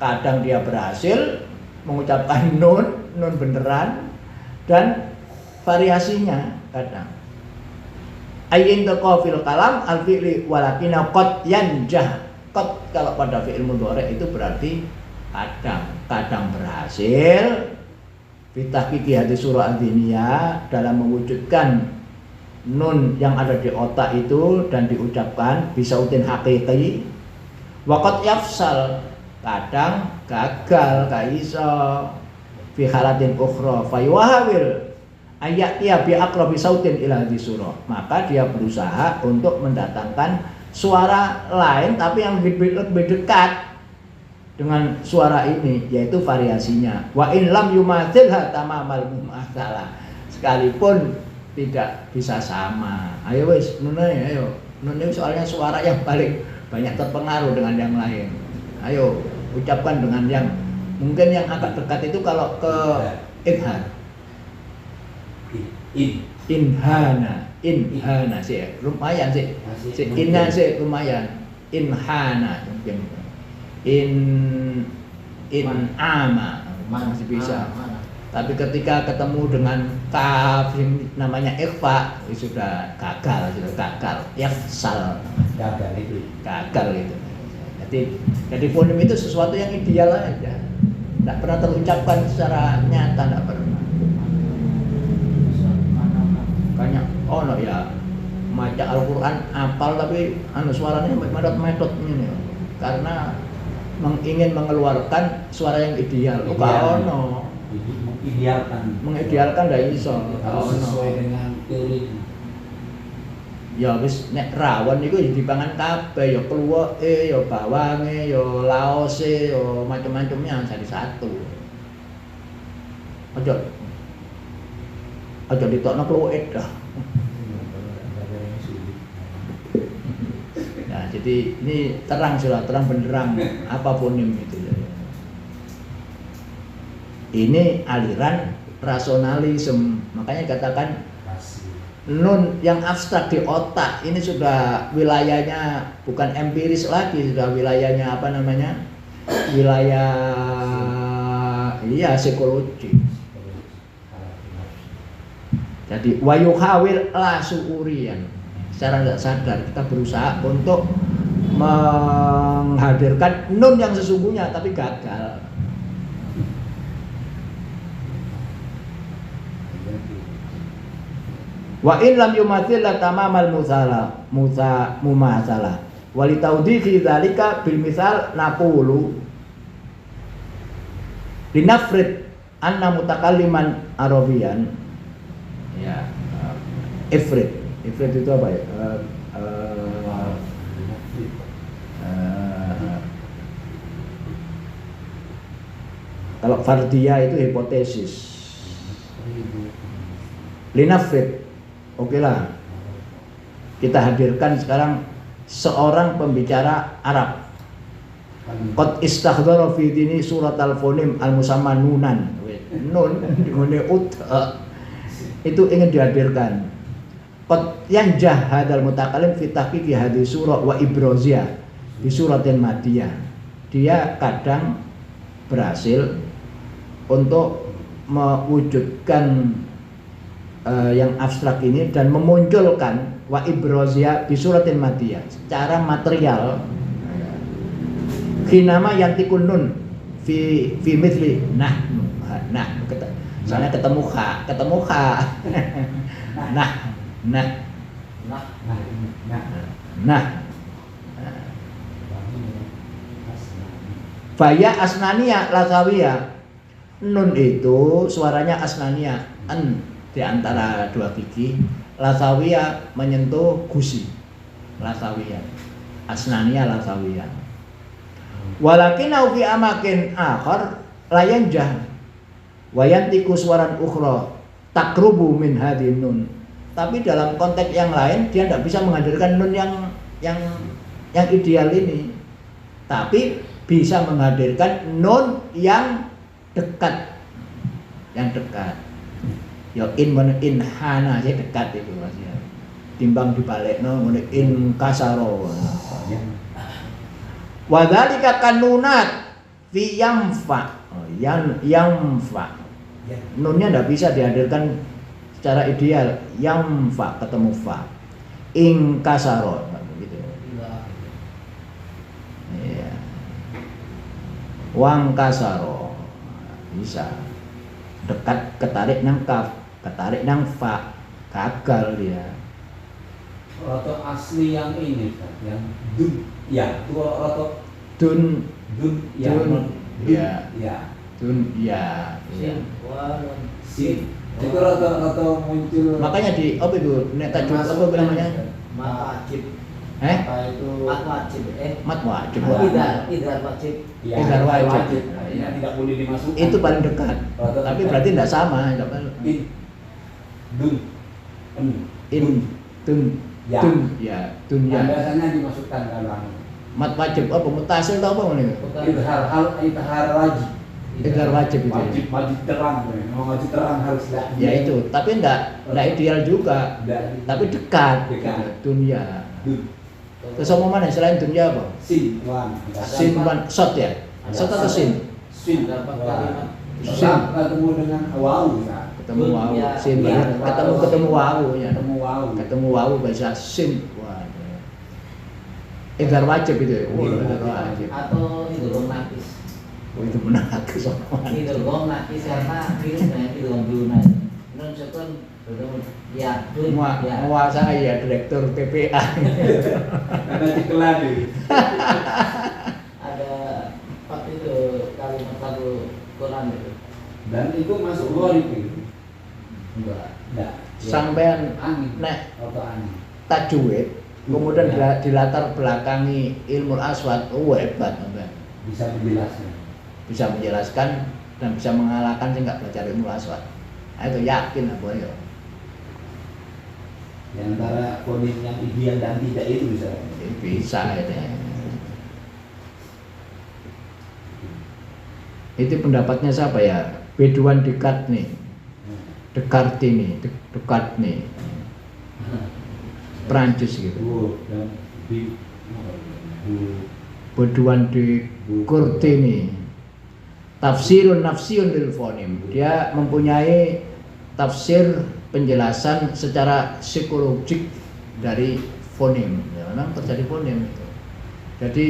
Kadang dia berhasil mengucapkan nun beneran, dan variasinya kadang ayin fil kalam al fi'li walakina qad yanjah. Qad kalau pada fi'il mudhari itu berarti kadang berhasil fitahqiqi hadis surah ad-diniyah, dalam mewujudkan nun yang ada di otak itu dan diucapkan bisa utin haqiqi. Wa qad yafsal, kadang gagal kaiso fi halatin ukhra fa yuhawil ayatiya bi aqrabi sautin ila hadis surah. Maka dia berusaha untuk mendatangkan suara lain tapi yang lebih dekat dengan suara ini, yaitu variasinya. Wa in lam yumathilha tamamal mumatsalah, sekalipun tidak bisa sama. Ayo wis nun ayo. Nun itu soalnya suara yang paling banyak terpengaruh dengan yang lain. Ayo ucapkan dengan yang mungkin yang agak dekat itu kalau ke idhar. Inhana sih, lumayan sih. Si inna sih lumayan. Inhana mungkin. Ama masih bisa. Tapi ketika ketemu dengan kaf yang namanya ikhfa sudah gagal. Yafsal. Gagal itu. Gagal itu. Jadi fonem itu sesuatu yang ideal aja. Tidak pernah terucapkan secara nyata, tidak pernah. Makanya no ya maca Al-Quran apal tapi suaranya medot ini karena ingin mengeluarkan suara yang ideal. Mengidealkan dari iso. Sesuai dengan teori. Ya wis nek rawon niku ya dipangan kabeh, ya kluweke, ya bawange, ya laose, ya macam-macamnya jadi satu. Aja ditokno kluweke dah. Nah, jadi ini terang benderang apapun itu. Ini aliran rasionalisme, makanya katakan nun yang abstrak di otak ini sudah wilayahnya bukan empiris lagi, sudah wilayahnya apa namanya? Wilayah psikologi. Jadi wayuhawil la suurian. Secara tidak sadar kita berusaha untuk menghadirkan nun yang sesungguhnya tapi gagal. Wa in lam yumathil la tamamal mumatsalah wa li tawdihi dzalika bil misal naqulu linafrid anna mutakalliman arabian ya ifrid itu apa ya kalau fardiyah itu hipotesis linafrid. Oke lah, kita hadirkan sekarang seorang pembicara Arab. Qad istakhdara fi dini surat al-fonim al-musamma nunan. Nun ngene itu ingin dihadirkan. Qad yang jahadal mutakallim fi tahqiqi hadis surah wa ibroziyah di suratin madiyah. Dia kadang berhasil untuk mewujudkan yang abstrak ini dan memunculkan wa ibrozia bi suratin madiyah secara material. Kinama yantikun nun fi mithli misalnya ketemu Faya asnaniyah lasawiyah. Nun itu suaranya asnaniyah di antara dua gigi. Lasawiyah menyentuh gusi. Lasawiyah. Asnaniyah lasawiyah. Walakin au fi amakin akhar la yanjah wa yantiku suaran ukhra takrubu min hadhin nun. Tapi dalam konteks yang lain dia tidak bisa menghadirkan nun yang ideal ini. Tapi bisa menghadirkan nun yang dekat. Yang dekat. Ya in hana aja dekat itu Mas ya. Timbang dibalekno ngene in kasaro. Wa dzalika kanunat fi yamfa. Yamfa. Nunnya enggak bisa dihadirkan secara ideal. Yamfa ketemu fa. In kasaro begitu. Iya. Wang kasaro. Bisa. Dekat ketarik nang kaf. Ketarik nang fa, gagal dia. Roto asli yang ini yang dun, ya itu roto dun ya sin itu roto muncul. Makanya di apa itu nek tajuk apa namanya? Mat wajib. Apa itu? Mat wajib. Mat wajib. Idhar wajib. Idhar wajib. Ya, tidak boleh dimasukkan. Itu paling dekat. Tapi berarti tidak sama, dun ya. biasanya dimasukkan dalam Mat wajib apa mutasil atau apa ini? Idhar wajib. Idhar wajib itu. Wajib terang, mau wajib terang harus lah. Ya itu, tapi enggak ideal juga. Tapi dekat. Dunia. Terus sama mana selain dunia apa? Sin wan. Sin wan shot ya? Shot atau sin? Sin. Dapat kalimat. Sin ketemu dengan wau. Ketemu wau. Ya, Sin ya, ketemu wau ya. Ketemu wau. Ketemu wau bahasa sin. Wah. Idhar wajib itu. Idhar wajib. Atau idgham nakis. Itu benar aku sama. Idgham nakis karena ini banyak idgham lunas. Non sekon bertemu ya dun ya. Menguasai ya direktur TPA. Karena dikelar nih. Ada waktu itu kalimat lagu Quran itu. Dan itu masuk luar itu. Enggak. Sampean Angin. nek Atau angin. tajwid kemudian dilatar belakangi ilmu aswad, hebat sampean. Bisa menjelaskan. Bisa menjelaskan dan bisa mengalahkan sih nggak belajar ilmu aswad. Nah, itu yakin apa ya? Di antara fonim yang ideal dan tidak itu bisa. Bisa itu. Itu pendapatnya siapa ya? Beduan dekat nih. Descartes nih, dekat nih. Prancis gitu. Beduan di Kurti nih. Tafsirun nafsiyun lil fonim. Dia mempunyai tafsir penjelasan secara psikologik dari fonim. Ya, memang terjadi fonim itu. Jadi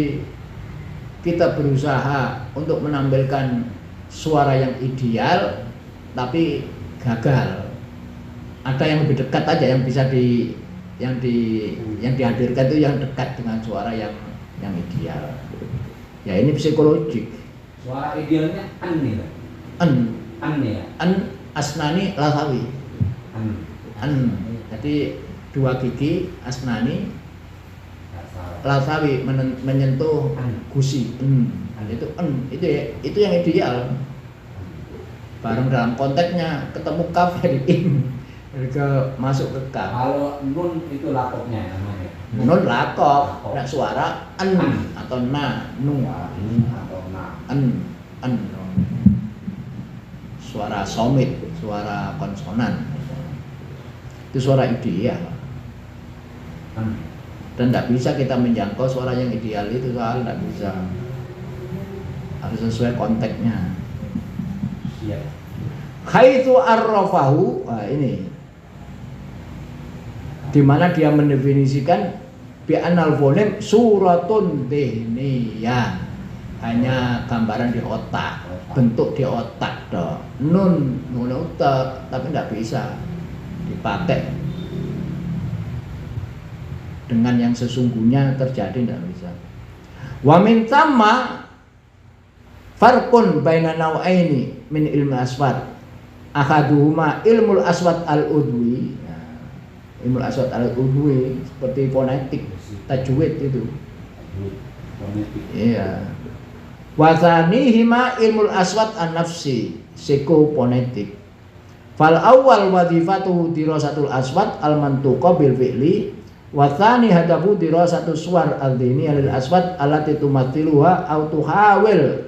kita berusaha untuk menampilkan suara yang ideal, tapi gagal. Ada yang lebih dekat aja yang bisa yang dihadirkan itu yang dekat dengan suara yang ideal. Ya ini psikologik. Suara idealnya an nih, Pak. An ya. An asnani lasawi. An. Jadi dua gigi asnani lasawi menyentuh gusi. Itu yang ideal. Bareng dalam konteksnya ketemu kaf dari masuk ke kaf. Kalau nun itu lakopnya namanya. Nun lakop, nah suara en atau na, nu atau na. en. Suara somit, suara konsonan. Itu suara ideal. Dan tidak bisa kita menjangkau suara yang ideal itu, soal tidak bisa. Harus sesuai konteksnya. Siap. Haitsu arrafahu, ini di mana dia mendefinisikan bi anal fonem suratun dihniyah, hanya gambaran di otak, bentuk di otak toh. Nun otak, tapi tidak bisa dipakai dengan yang sesungguhnya terjadi, tidak bisa. Wa min thamma farqun baina nau'aini min ilmi aswad. Ahaduhuma ilmul aswad al-udwi. Ilmu aswad al-udwi seperti fonetik, tajwid itu. Iya. Wa tsanihima ilmul aswad an-nafsi, psikofonetik. Fal awal wadhifatuhu dirasatul aswad al-mantuqa bil fi'li wa tsani hadafu dirasatu suwar al-dini lil aswad allati tumathiluha aw tuhawil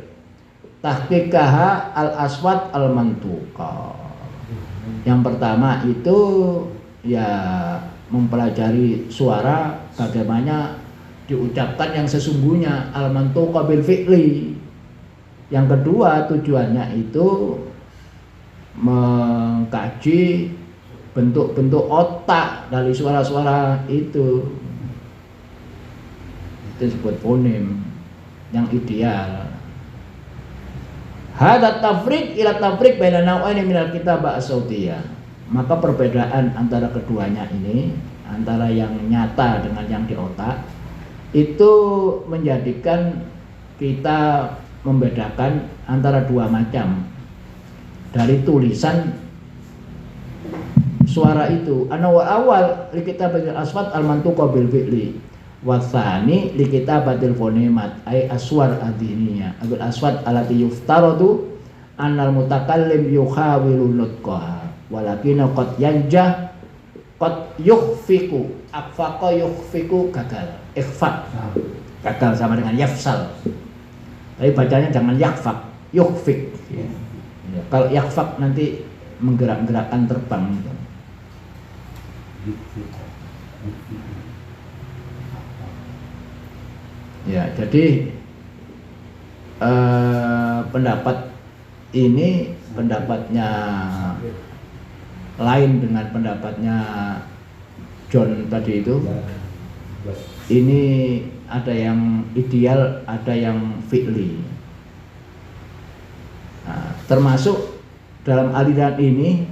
tahqiqaha al-aswad al-mantuqa. Yang pertama itu ya mempelajari suara bagaimana diucapkan yang sesungguhnya al-mantuqa bil fi'li. Yang kedua tujuannya itu mengkaji bentuk-bentuk otak dari suara-suara itu. Itu disebut fonem yang ideal. Hada tafriq ila tafriq baina nau'aini minal kitabah as-sautiyah. Maka perbedaan antara keduanya ini, antara yang nyata dengan yang di otak, itu menjadikan kita membedakan antara dua macam dari tulisan suara itu. Ana wa awal li kitabatil aswat al-mantuqa bil fi'li wa tsani li kitabatil fonemat ay aswar adiniya abul aswat alati yuftaradu annal mutakallim yuhawilu nutqaha walakin qad yanjah qad yukhfiqu akfaqa yukhfiqu gagal ikhfa gagal sama dengan yafsal. Tapi bacanya jangan yakfak, yukfik. Ya. Ya, kalau yakfak nanti menggerak-gerakkan terbang. Ya, jadi pendapat ini pendapatnya lain dengan pendapatnya John tadi itu. Ini ada yang ideal, ada yang fi'li. Nah, termasuk dalam aliran ini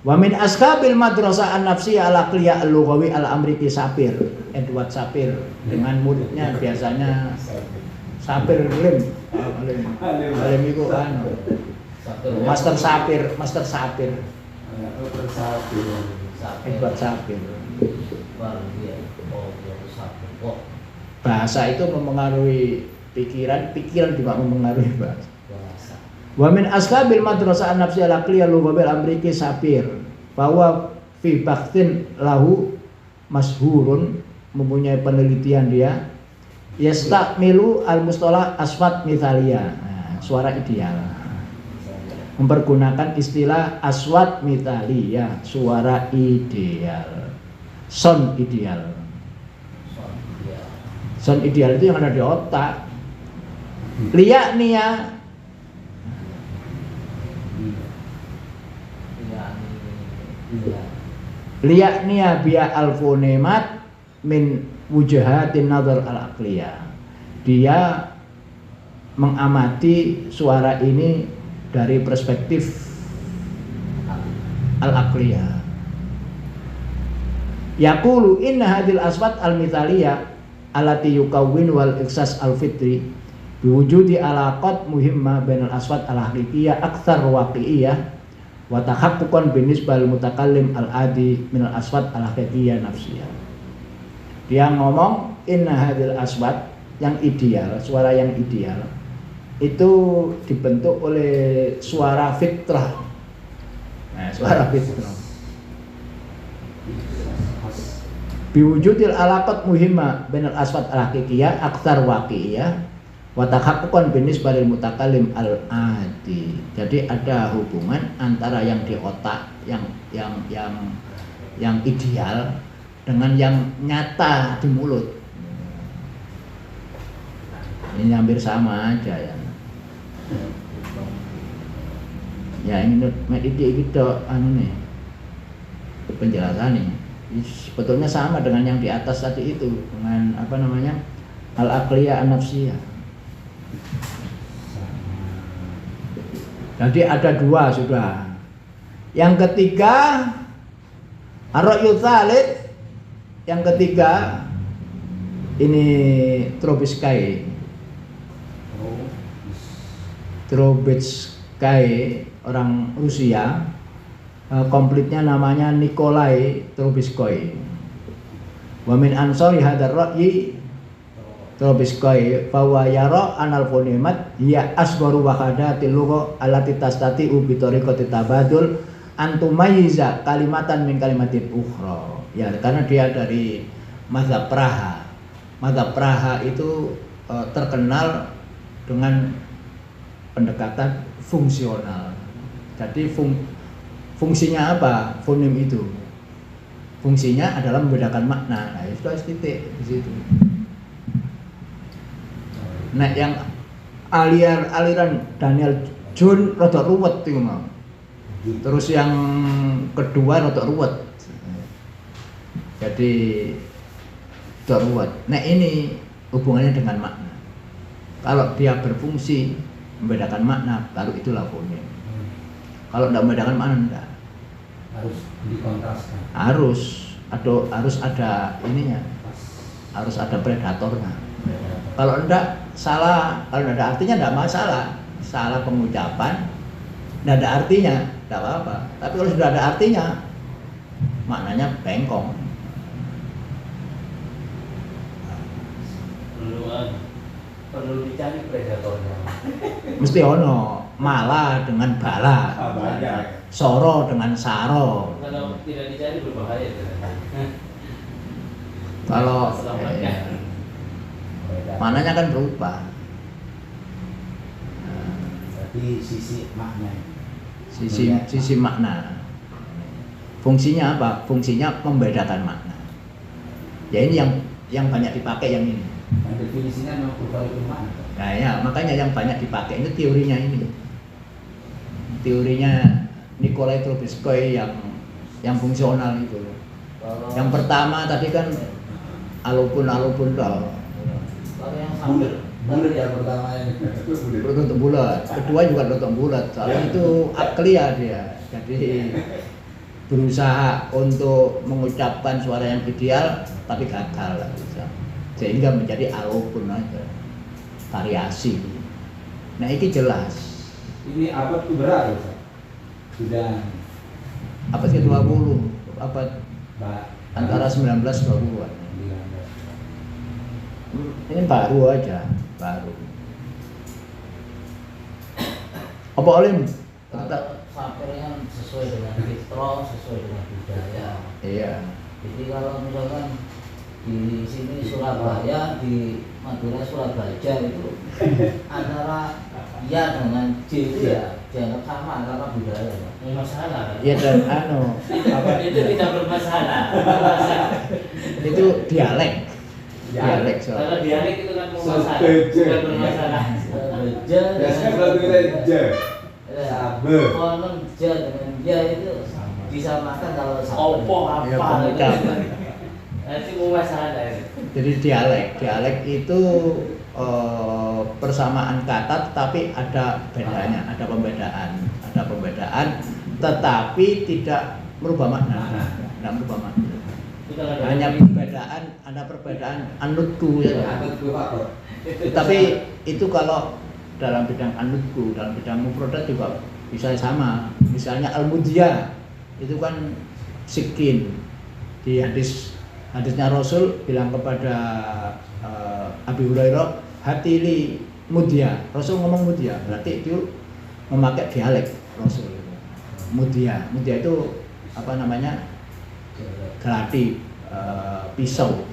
wa min ashabil madrasah an-nafsiyah al-aqliyah al-lughawi al-amriki Sapir, Edward Sapir, dengan muridnya biasanya Sapir Lim itu Master Sapir Edward Sapir. Bahasa itu mempengaruhi pikiran juga mempengaruhi bahasa. Wa min ashabil madrasah an-nafsiyah al-aqliyah al-lughawi al-amriki Sapir, bahwa fi bakhtin lahu mashhurun, mempunyai penelitian dia, yastakmilu al-mustalah aswat mithalia, suara ideal, mempergunakan istilah aswat mithalia, suara ideal, sound ideal. Sound ideal itu yang ada di otak. Liya'niya biya al-fonemat min wujahatin nazar al-aqliyah. Dia mengamati suara ini dari perspektif al-aqliyah. Yaqulu inna hadil aswat al-mithaliyah alati yukawwin wal iksas al-fitri biwujudi alaqat muhimmah bainal aswat al-haqiqiyah aktsar waqi'iyah wa tahaqquqan binisbal mutakallim al-adi minal aswat al-haqiqiyah nafsiyah. Dia ngomong inna hadil aswat, yang ideal, suara yang ideal itu dibentuk oleh suara fitrah. Nah, suara fitrah biwujudil alaqat muhimmah bainal aswat al-haqiqiyah aktsar waqi'iyah wa tahaqquqan binisbal mutakallim al-adi. Jadi ada hubungan antara yang di otak yang ideal dengan yang nyata di mulut. Ini hampir sama aja ya. Ya ini gitu anu nih penjelasannya. Sebetulnya sama dengan yang di atas tadi itu, dengan apa namanya, al-aqliyah an-nafsiyah. Jadi ada dua sudah. Yang ketiga ar-ra'yu tsalits, yang ketiga ini Trubetskoy, orang Rusia. Komplitnya namanya Nikolai Trubetskoy. Wa min ansari hadzal ra'yi Trubetskoy fa wa yara anal fonemat hiya asgharu wahadatil lugha allati tastati'u bi tariqati tabadul antumayyiza kalimatan min kalimatin ukhra. Ya, karena dia dari mazhab Praha. Mazhab Praha itu terkenal dengan pendekatan fungsional. Jadi fungsinya apa? Fonem itu fungsinya adalah membedakan makna. Nah, itu harus titik di situ. Nah, yang aliran Daniel John rada ruwet itu mau. Terus yang kedua rada ruwet. Jadi rada ruwet. Nah, ini hubungannya dengan makna. Kalau dia berfungsi membedakan makna, baru itulah fonem. Kalau tidak membedakan makna, enggak. Harus dikontraskan. Harus ada ininya. Harus ada predatornya. Kalau enggak salah, kalau enggak ada artinya enggak masalah. Salah pengucapan, enggak ada artinya, enggak apa-apa. Tapi kalau sudah ada artinya, maknanya bengkong. Perlu dicari predatornya. Mesti ono mala dengan bala, soro dengan saro. Kalau tidak dicari berbahaya. Kalau Beda. Maknanya kan berubah. Berarti sisi makna. Sisi makna. Fungsinya apa? Fungsinya membedakan makna. Ya ini yang banyak dipakai yang ini. Nah, definisinya memang berbagai makna. Nah ya, makanya yang banyak dipakai itu teorinya ini. Teorinya Nikolai Trubetskoy yang fungsional itu. Yang pertama tadi kan alupun toh. Kalau yang sambil Bulat ya pertama ini. Berbentuk bulat. Kedua juga berbentuk bulat. Soalnya itu aklia dia. Jadi berusaha untuk mengucapkan suara yang ideal tapi gagal sehingga menjadi alupun aja. Variasi. Nah ini jelas. Ini abad keberapa Ustaz? Sudah Abad ke-20, abad antara 19-20-an. Ini baru aja, baru. Apa Olim? kalau sampelnya sesuai dengan fitro, sesuai dengan budaya. Iya. Jadi kalau misalkan di sini Surabaya, di Madura Surabaya itu antara ya dengan J itu ya dianggap sama karena budaya. Masalah. Iya dan Itu tidak bermasalah. itu dialek. Dialek soalnya. Kalau dialek itu kan masalah, Setuju. bukan bermasalah. Ja biasanya kalau kita je, sabe. konon ja dengan ja itu disamakan kalau sama. Opo Ya, apa? pengucapan. Nanti mau masalah. Jadi dialek itu persamaan kata tetapi ada bedanya, ada pembedaan tetapi tidak merubah makna. Tidak merubah makna. Hanya perbedaan anutku ya. Abad keberapa? Tapi itu kalau dalam bidang anutku, dalam bidang mufradat juga bisa sama. Misalnya al-mudiyah itu kan sikin. Di hadisnya Rasul bilang kepada Abi Hurairah, hatili mudiyah. Rasul ngomong mudiyah, berarti itu memakai dialek Rasul. Mudiyah itu apa namanya? Geladi, pisau.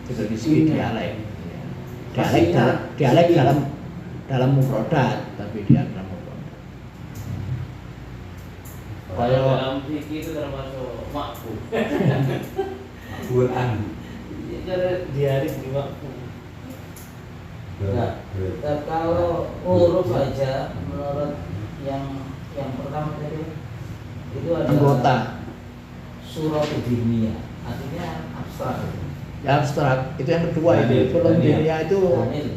Itu dari segi dialek. Dialek dalam mufradat, tapi dia dalam mufradat. Kalau dalam fikih itu termasuk makfu. Quran. Cara dialek di makfu. Nah, kalau huruf saja menurut yang pertama tadi itu ada Anggota. surat dunia, artinya abstrak. Ya abstrak, itu yang kedua itu. Volunteernya itu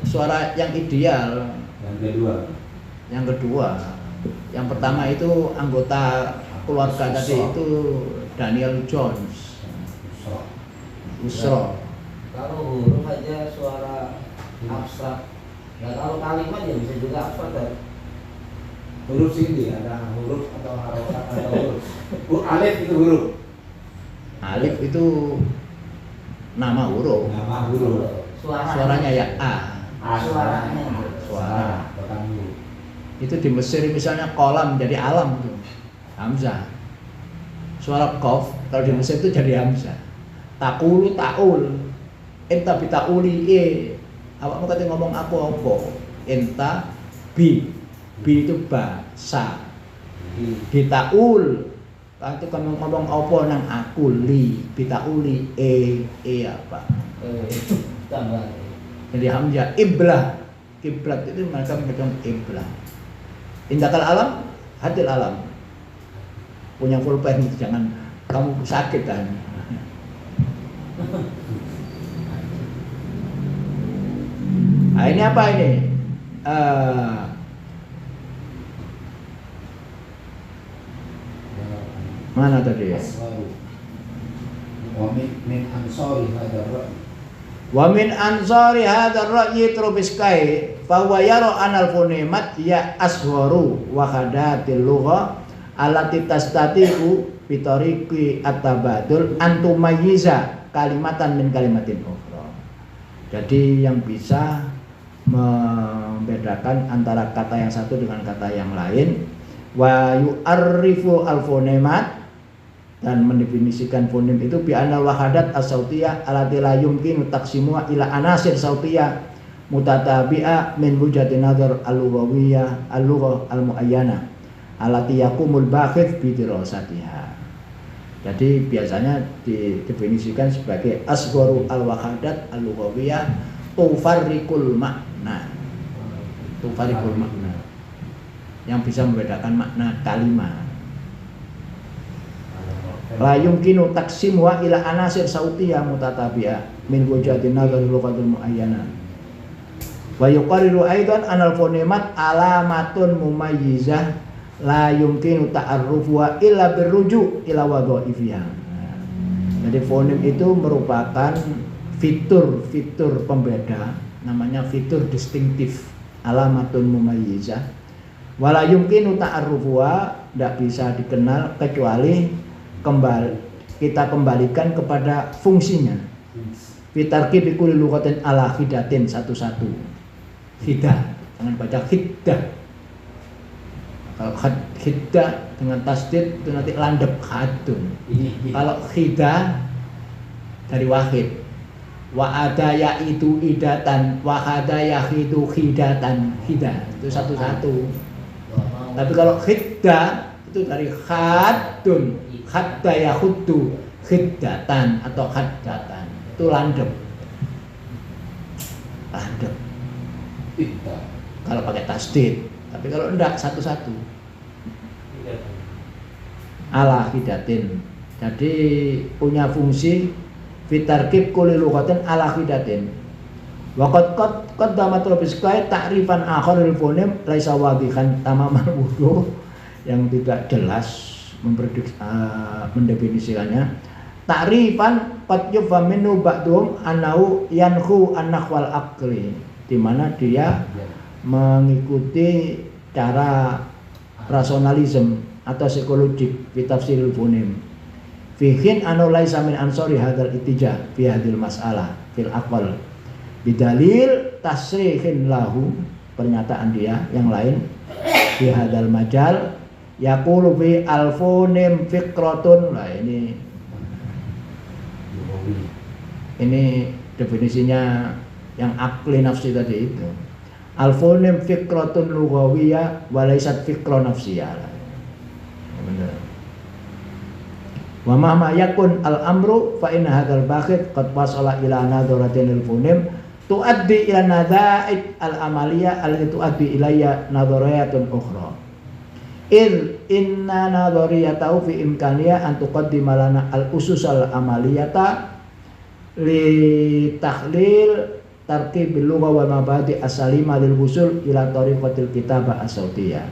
suara yang ideal. Yang kedua. Yang kedua, yang pertama itu anggota keluarga tadi itu Daniel Jones, Usro. Kalau huruf aja suara abstrak. Nah, kalau kalimat ya bisa juga abstrak kan? Huruf sini ada huruf atau harokat atau huruf. Alif itu huruf. Alif itu nama huruf. Nama huruf. Suaranya ya A. Suaranya. Suara. Bukan huruf. Itu di Mesir misalnya kolam jadi alam tuh. Hamzah. Suara qaf kalau di Mesir itu jadi hamzah. Takulu taul. Enta bitauli e. Awakmu kate ngomong apa-apa. Enta bi. Bi itu ba, sa. Bitaul. Itu kan ngomong apa nang aku li. Bitauli e apa. Tambah. Jadi hamzah iblah. Kiblat itu mereka memegang iblah. Indakal alam, hadil alam. Punya pulpen itu jangan kamu sakit kan. Nah ini apa ini? Mana tadi ya? Wa min ansari hadzal ra'y. Wa min ansari hadzal ra'yi Trubetskoy fa huwa yara anal fonimat ya asgharu wa khadatil lugha allati tastati'u bi tariqi at-tabadul antumayyiza kalimatan min kalimatin ukhra. Jadi yang bisa membedakan antara kata yang satu dengan kata yang lain wa yu'arrifu al-fonemat dan mendefinisikan fonem itu bi anal wahadat as-sautiyah allati la yumkinu taqsimuha ila anasir sautiyah mutatabi'a min wujhati nazar al-lughawiyyah al-lughah al-muayyana allati yaqumul bakhith bi dirasatiha. Jadi biasanya didefinisikan sebagai asgharu al-wahadat al-lughawiyyah tufarriqul makna. Tufarriqul makna yang bisa membedakan makna kalimat. La yumkinu taqsimuha ila anasir sautiyah mutatabi'ah min wujhatin nazari lughatul muayyana. Wa yuqarriru aidan anal fonemat alamatun mumayyizah la yumkinu ta'arrufuha illa birruju' ila wadha'ifiha. Jadi fonem itu merupakan fitur pembeda, namanya fitur distintif, alamatun mumayyizah. Wala yumkinu ta'arrufuha, tidak bisa dikenal kecuali kita kembalikan kepada fungsinya. Fitarki bikuli lughatin ala khidatin satu-satu. Khidah, jangan baca khiddah. Kalau khiddah dengan tasdid itu nanti landep khadun. Kalau khidah dari wahid. Wa adaya itu idatan, wa hadaya khidu khidatan, khidah itu satu-satu. Tapi kalau khiddah itu dari khadun, khadda yakhuddu khiddatan atau khaddatan, itu landep kalau pakai tasdid. Tapi kalau enggak satu-satu ala khidatin. Jadi punya fungsi fitarkib kulli lughatin ala khidatin. Wa qad qaddamat Robiskai ta'rifan akharil fonem laisa wadihan tamamal wudu, yang tidak jelas mendefinisikannya. Ta'rifan qad yufhaminu ba'dhum annahu yanhu an-nahwal aqli, di mana dia mengikuti cara rasionalisme atau psikologik fi tafsiril fonem. Fihin anu laisa min ansori hadzal ittijah fi hadhil mas'alah fil aqwal bidalil tasrihin lahu, pernyataan dia yang lain fi hadzal majal yaqulu fi al-fonem fiqratun. Nah ini definisinya yang akli nafsi tadi itu. Al-fonem fiqratun lughawiyah wa laysat fiqra nafsiyah. Benar. Wa ma yakun al-amru fa inna hadzal bakhith qad wasala ila nadharatin al-fonem tuaddi ila nadha'id al-amaliyah allati tuaddi ilayya nadhariyatun ukhra. Inna nadhariyatahu fi imkaniyah an tuqaddima lana al-usus al-amaliyata li takhlil tarkibil lugha wa mabadi as-salima lil wusul ila tariqatil kitabah as-sautiyah.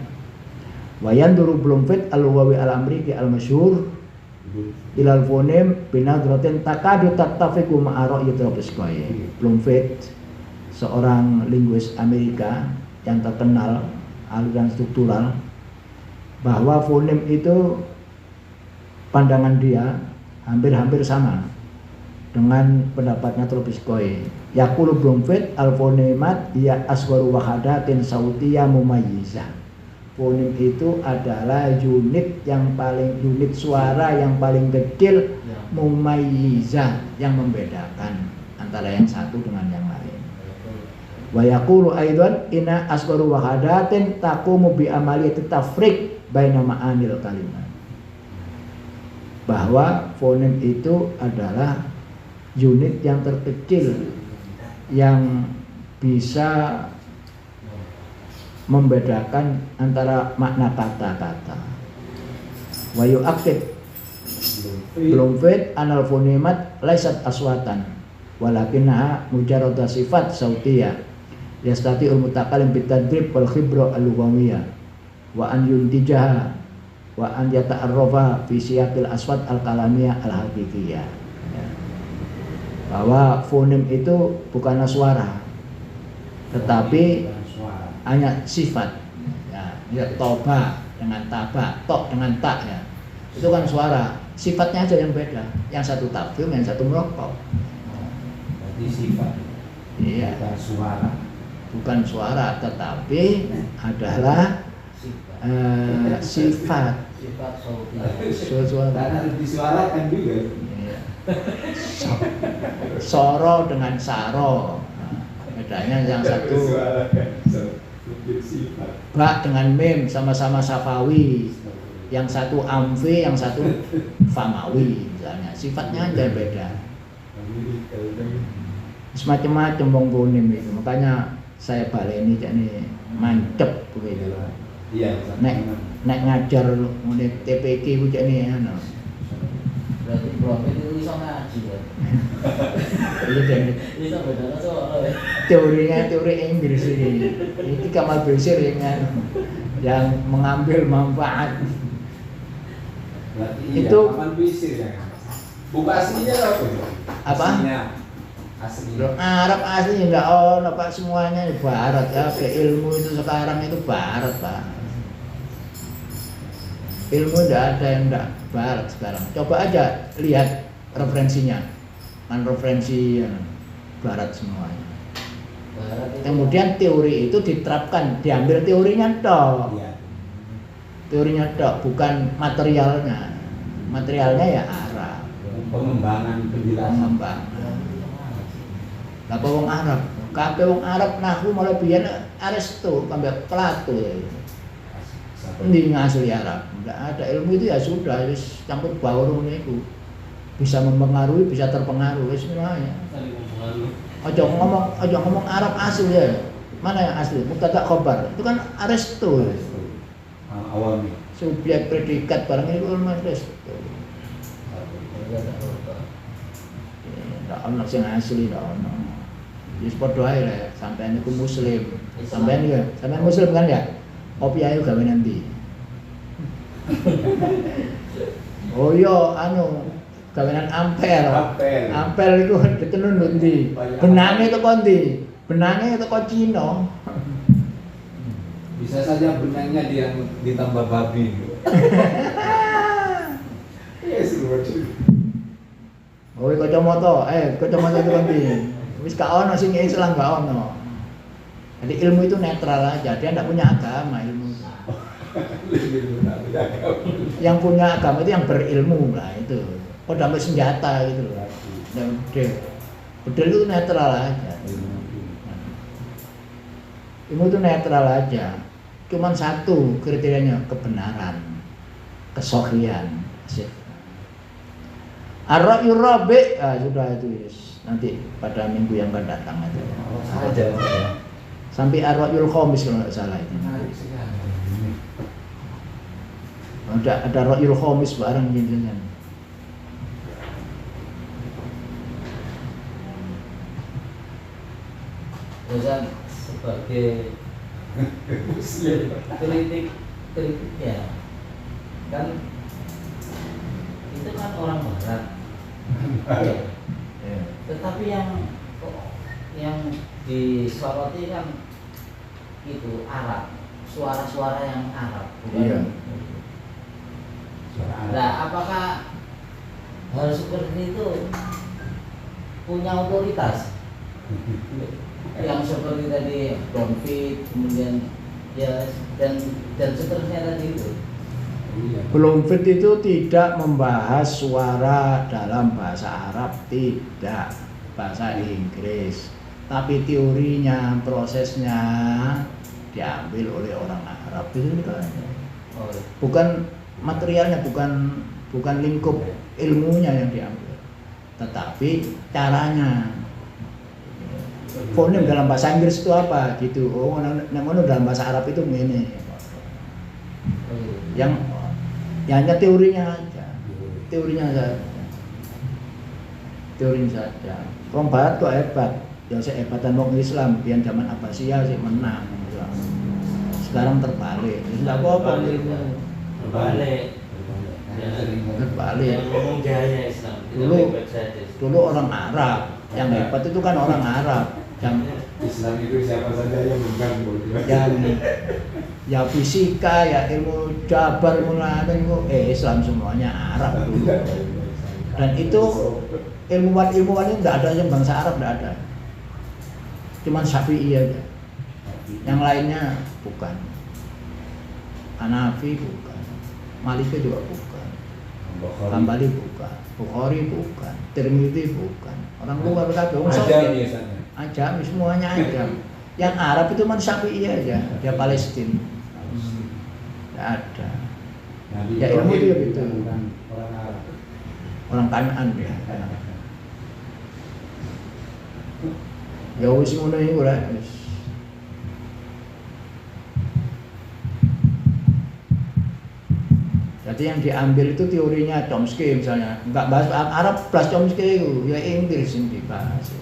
Wa yanduru Bloomfield al-lughawi al-amriki al-masyhur ila al-fonem binadratin takadu tattafiqu ma'a ra'yi Robiskai. Bloomfield, seorang linguis Amerika yang terkenal aliran struktural, bahwa fonem itu pandangan dia hampir-hampir sama dengan pendapatnya Robiskai. Yaqulu Bloomfield al-fonemat ya asgharu wahadatin sautiyah mumayyizah. Fonem itu adalah unit suara yang paling kecil, mumayyizah, yang membedakan antara yang satu dengan yang lain. Wa yaqulu aidan inna asgharu wahadatin taqumu bi amaliyati tafriq baina ma'anil kalimat. Bahwa fonem itu adalah unit yang terkecil yang bisa membedakan antara makna kata-kata. Wa yu'aqqid Bloomfield anal fonemat laisat aswatan walakinnaha mujarrad sifat sautiyah yastati'ul mutakallim bitadrib wal khibra al-lughawiyah wa an yuntijaha wa an yata'arrafa fi siyaqil aswat al-kalamiyah al-haqiqiyah. Bahwa fonem itu bukanlah suara, tetapi hanya sifat. Ya, toba dengan taba, tok dengan tak, ya. Itu kan suara, sifatnya aja yang beda. Yang satu tafhim, yang satu merokok. Berarti sifat. Iya. Bukan suara. Bukan suara, tetapi adalah sifat. sifat sautiyah. Suara. Karena disuarakan juga. Iya. Soro dengan saro. Nah, bedanya yang satu Disuarakan. Sifat. ba dengan mim sama-sama safawi. Yang satu amfi, yang satu famawi misalnya. Sifatnya aja beda. Semacam-macam wong Ponim itu. Makanya saya baleni nih mancep begitu. Iya. Nek ngajar ngene TPK ku cek nih anu. Berarti belum itu bisa ngaji ya. Iya deh. Bisa bedanya soal Teorinya teori Inggris ini. Ini Kamal Basir yang mengambil manfaat. Berarti Itu- iya, aman bisir ya. Buku aslinya apa? Apa? Aslinya. Loh, Arab asli enggak ono Pak, semuanya di barat ya. Ilmu itu sekarang itu barat Pak. Ilmu enggak ada yang enggak barat sekarang. Coba aja lihat referensinya. Kan referensi barat semuanya. barat itu. Kemudian teori itu diterapkan, diambil teorinya toh. Iya. Teorinya toh, bukan materialnya. Materialnya ya Arab. Pengembangan penjelasan. Pengembangan. Apa wong Arab? Kabeh wong Arab nahwu mulai biyen Aristo sampai Plato ya. Endi ngasli Arab? Enggak ada ilmu itu ya sudah wis campur baur niku. Bisa mempengaruhi, bisa terpengaruh wis semuanya. Saling mempengaruhi. Aja ngomong Arab asli ya. Mana yang asli? Mubtada khabar. Itu kan Aristo. Awalnya. Subjek predikat barang itu ilmu Aristo. Enggak ono sing asli, enggak ono. Wis padha ae lah, sampean iku muslim. Sampean ya, sampean muslim kan ya? Kopi ayo gawe nanti. Oh iya, anu gawean ampel. Ampel itu ditenun ndi? Benange teko ndi? Benange teko Cina. Bisa saja benangnya dia ditambah babi. Yes, Oh, kacamata, kacamata itu kan ndi? Wis gak ono sing Islam gak ono. Jadi ilmu itu netral aja, dia tidak punya agama ilmu. Yang punya agama itu yang berilmu lah itu. Oh, damai senjata gitu loh. Dan bedil itu netral aja. Ilmu itu netral aja. Cuman satu kriterianya kebenaran, kesohian. Ar-ra'yu rabi', sudah itu yes. Nanti pada minggu yang akan datang aja. Ada. Sampai ar-ra'yul khamis kalau nggak salah itu. Ada ra'yul khamis bareng gitu kan. Ustaz sebagai kritik ya kan itu kan orang barat ya. Tetapi yang disoroti kan itu Arab, suara-suara yang Arab bukan. Iya. Nah, apakah hal seperti itu punya otoritas yang seperti tadi Bonfit, kemudian ya dan seterusnya tadi itu? Belum fit itu tidak membahas suara dalam bahasa Arab, tidak bahasa Inggris, tapi teorinya, prosesnya diambil oleh orang Arab itu kan. Oh, Bukan materialnya, bukan lingkup ilmunya yang diambil, tetapi caranya. Fonem dalam bahasa Inggris itu apa gitu? Oh, ngono dalam bahasa Arab itu ini. Yang ya hanya teorinya aja, teorinya saja. Orang Barat kok hebat, ya sehebatan orang Islam, biar zaman Abbasiyah sih menang. Sekarang terbalik, tidak apa-apa ilmu. Terbalik. Terbalik. Yang ngomong jaya Islam. Kita Dulu- baik-baik saja. Dulu orang Arab, yang hebat itu kan orang Arab, Islam itu siapa saja yang mengganggu. yang ya fisika, ya ilmu jabar, ilmu Islam semuanya Arab dulu. Dan itu ilmuwan itu tidak ada yang bangsa Arab, tidak ada. Cuman Syafi'i aja. Yang lainnya bukan. Hanafi bukan. Maliki juga bukan, Bukhari. Hambali bukan, Bukhari bukan, Tirmidzi bukan. Orang luar kabeh wong Ada Soviet. biasanya. Ajam, semuanya ajam. Yang Arab itu cuma Syafi'i aja, dia Palestina. Tidak ada. Nabi Ya, ilmu Ibrahim dia gitu. bukan orang Arab. Orang Kanaan dia. Ya wis ngono iku lah. Wis. Jadi yang diambil itu teorinya Chomsky misalnya, enggak bahas Arab plus Chomsky itu, ya Inggris yang dibahas.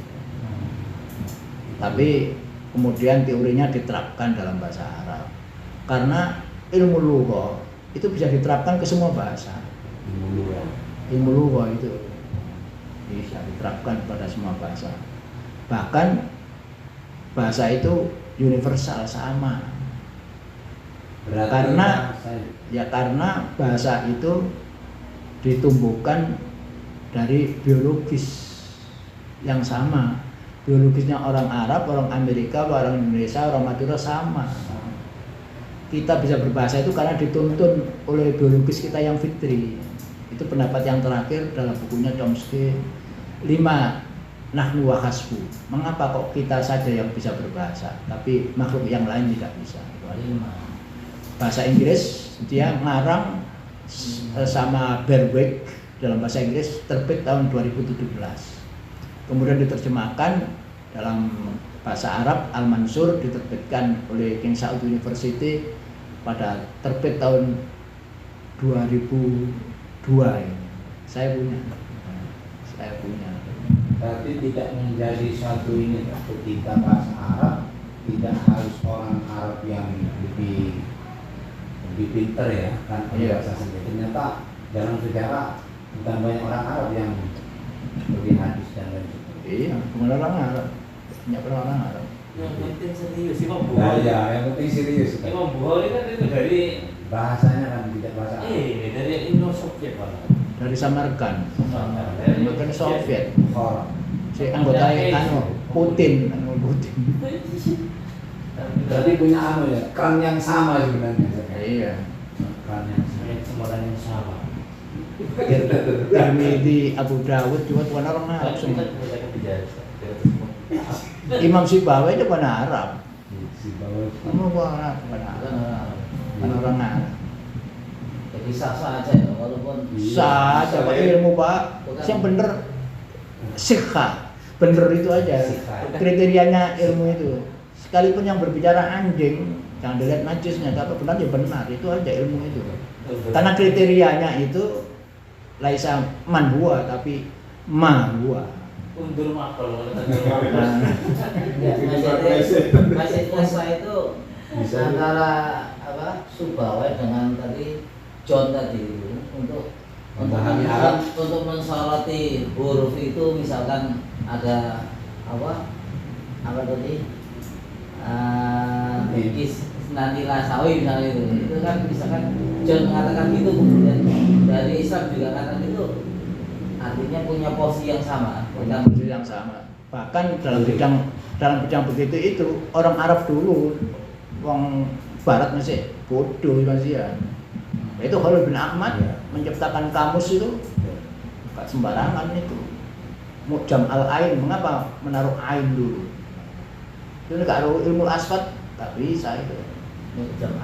Tapi kemudian teorinya diterapkan dalam bahasa Arab. Karena ilmu lugha itu bisa diterapkan ke semua bahasa. Dulu ya. Ilmu lugha itu bisa diterapkan pada semua bahasa. Bahkan bahasa itu universal sama. Berarti Karena bahasa itu ditumbuhkan dari biologis yang sama. Biologisnya orang Arab, orang Amerika, orang Indonesia, orang Madura sama. Kita bisa berbahasa itu karena dituntun oleh biologis kita yang fitri. Itu pendapat yang terakhir dalam bukunya Chomsky. 5. Nahnu wa hasbu. Mengapa kok kita saja yang bisa berbahasa, tapi makhluk yang lain tidak bisa? Itu ada 5. Bahasa Inggris dia ngarang sama Berwick dalam bahasa Inggris terbit tahun 2017. Kemudian diterjemahkan dalam bahasa Arab Al-Mansur diterbitkan oleh King Saud University pada terbit tahun 2002 ini. Saya punya. Berarti tidak menjadi satu ini ketika bahasa Arab tidak harus orang Arab yang lebih pinter ya kan Iya. bahasa sendiri. Ternyata dalam sejarah bukan banyak orang Arab yang lebih hadis dan lain sebagainya. Iya, bukan orang Arab. Banyak orang Arab. Yang penting serius Imam Nah Bukhari. ya, yang penting serius kan. Imam Bukhari kan itu dari Bahasanya kan tidak bahasa Arab. dari Indo Soviet Pak. Dari Samarkand. Dari Bukan Soviet. Orang. Si anggota Putin. Berarti punya ya, kran yang sama sebenarnya. Iya. Kran yang sama. Sembarang yang sama. Tirmidzi, Abu Dawud juga bukan orang Arab Kita semua. kita bicara. Imam Sibawi itu bukan Arab. Si bawah. Kamu bukan Arab. Bukan orang Arab. Jadi sah-sah aja ya, walaupun Sah, coba ilmu Pak. Yang bener sikha. Bener itu aja. Kriterianya ilmu itu. Sekalipun yang berbicara anjing, jangan dilihat najisnya, tapi benar ya benar. Itu aja ilmu itu. Karena kriterianya itu laisa man huwa tapi ma huwa. Undur makhluk. ya, maksudnya saya itu antara apa Subawai dengan tadi John tadi itu untuk Memahami Arab. untuk mensoroti huruf itu misalkan ada apa tadi nanti lasawi misalnya itu kan misalkan John mengatakan gitu kemudian dari Islam juga katakan itu artinya punya posisi yang sama Punya posisi yang sama. Bahkan dalam bidang begitu itu orang Arab dulu, orang Barat masih bodoh masih ya. Itu Khalil bin Ahmad menciptakan kamus itu gak sembarangan itu. Mu'jam al-Ain, mengapa menaruh ain dulu? Itu gak ada ilmu asfad, gak bisa itu.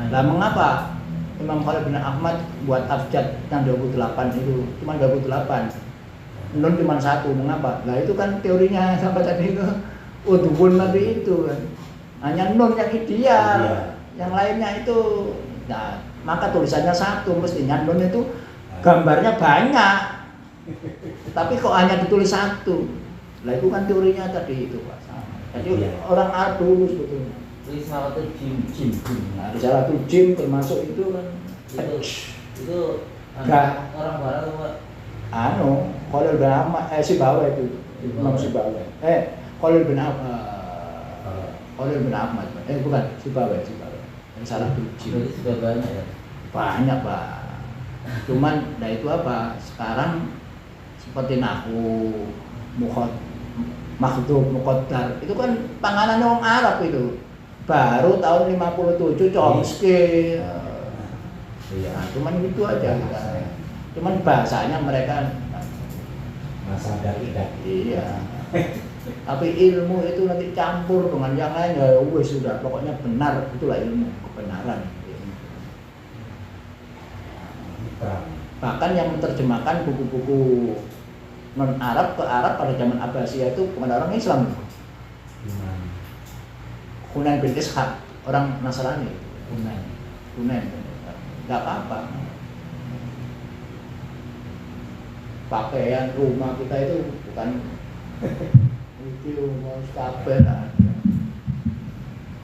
Lah mengapa Imam Khalil bin Ahmad buat abjad yang 28 itu cuma 28? Nun cuma 1, mengapa? Lah itu kan teorinya sampai tadi itu udhun tadi itu kan. Hanya nun yang ideal, yang lainnya itu nah, maka tulisannya 1, mestinya nun itu gambarnya banyak. Tapi kok hanya ditulis 1? Lah itu kan teorinya tadi itu Pak. Jadi orang Arab dulu sebetulnya. Risalatul jim. Nah, Risalatul Jim termasuk itu kan Itu Gak. orang barat apa? Khalil bin Ahmad, Sibawi itu Imam Sibawi. Khalil bin Ahmad. Bukan Sibawi. Risalatul Jim. Jadi sudah banyak ya. Banyak Pak. Cuman nah itu apa? Sekarang seperti Nahwu, Makhdub, Muqaddar itu kan panganannya orang Arab itu. Baru tahun 57 Chomsky Iya. Nah, cuman gitu aja. Cuman bahasanya mereka Masa tidak. iya. Tapi ilmu itu nanti campur dengan yang lain ya wes sudah pokoknya benar, itulah ilmu, kebenaran. Bahkan yang menerjemahkan buku-buku non Arab ke Arab pada zaman Abbasiyah itu kepada orang Islam. Hunain bin Ishaq, orang Nasrani. Hunain. Enggak apa-apa. Pakaian rumah kita itu bukan itu mau kabeh lah.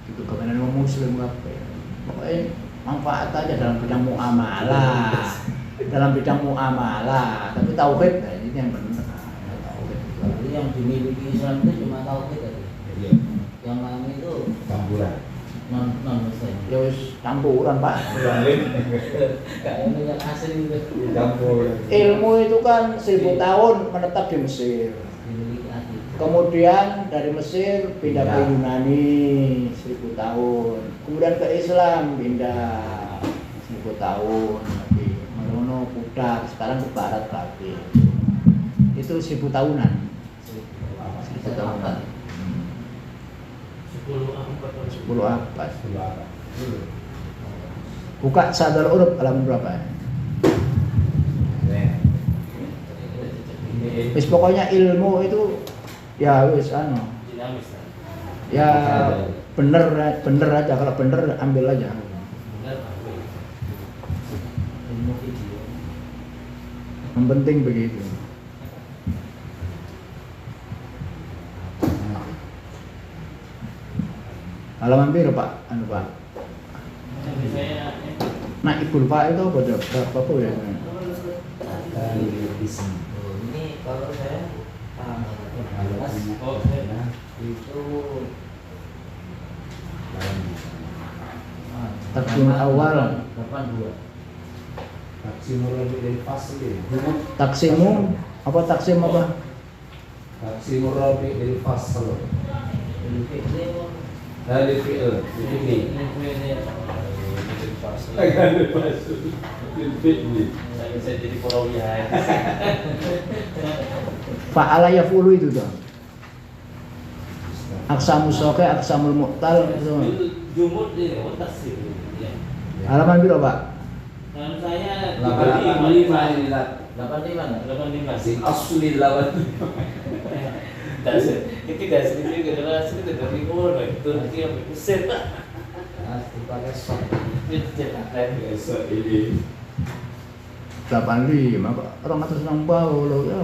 Itu kebenaran muslim kabeh. Pokoknya manfaat aja dalam bidang muamalah. Dalam bidang muamalah, tapi tauhid nah, ini yang benar. Tauhid. Jadi yang dimiliki Islam itu cuma tauhid aja. Iya. Yang lain itu Campuran. non muslim. Ya wis campuran, Pak. Kayaknya yang asli itu Campuran. Ilmu itu kan 1000 tahun menetap di Mesir. dimiliki hati. Kemudian dari Mesir pindah ke Pindah. Yunani 1000 tahun. Kemudian ke Islam pindah 1000 tahun lagi. Merono pudar, sekarang ke barat lagi. Itu 1000 tahunan. 1000 tahunan. 10 abad. Buka sadar urut halaman berapa? Wis pokoknya ilmu itu ya wis anu. Dinamis kan? Ya bener aja, kalau bener ambil aja. Benar ambil. Ilmu video. Yang penting begitu. Halaman biru Pak, anu Pak. Tapi saya Nah Ibul Pak itu pada berapa ya? Oh, ini kalau saya tanggal 18 oh saya itu Takdim awal. 82. Taksimul Rabi'il Fasli. Taksimu apa taksim apa? Taksimul Rabi'il Fasl. Ilmu video. Dari fi'il. Ini. saya bisa jadi perawihan. Fa'ala yafulu itu tuh. Aksamul soke, aksamul mu'tal itu. Jumut ini otas sih. Ya. Halaman biru Pak. Dan saya 85 ini lah. 85 85 Si asli lawan. dasar itu dasar itu generasi itu dari mana itu nanti yang Mesir pak Asli pakai sok. itu cetak Besok ini. 85 kok orang atas nang bawah lo ya.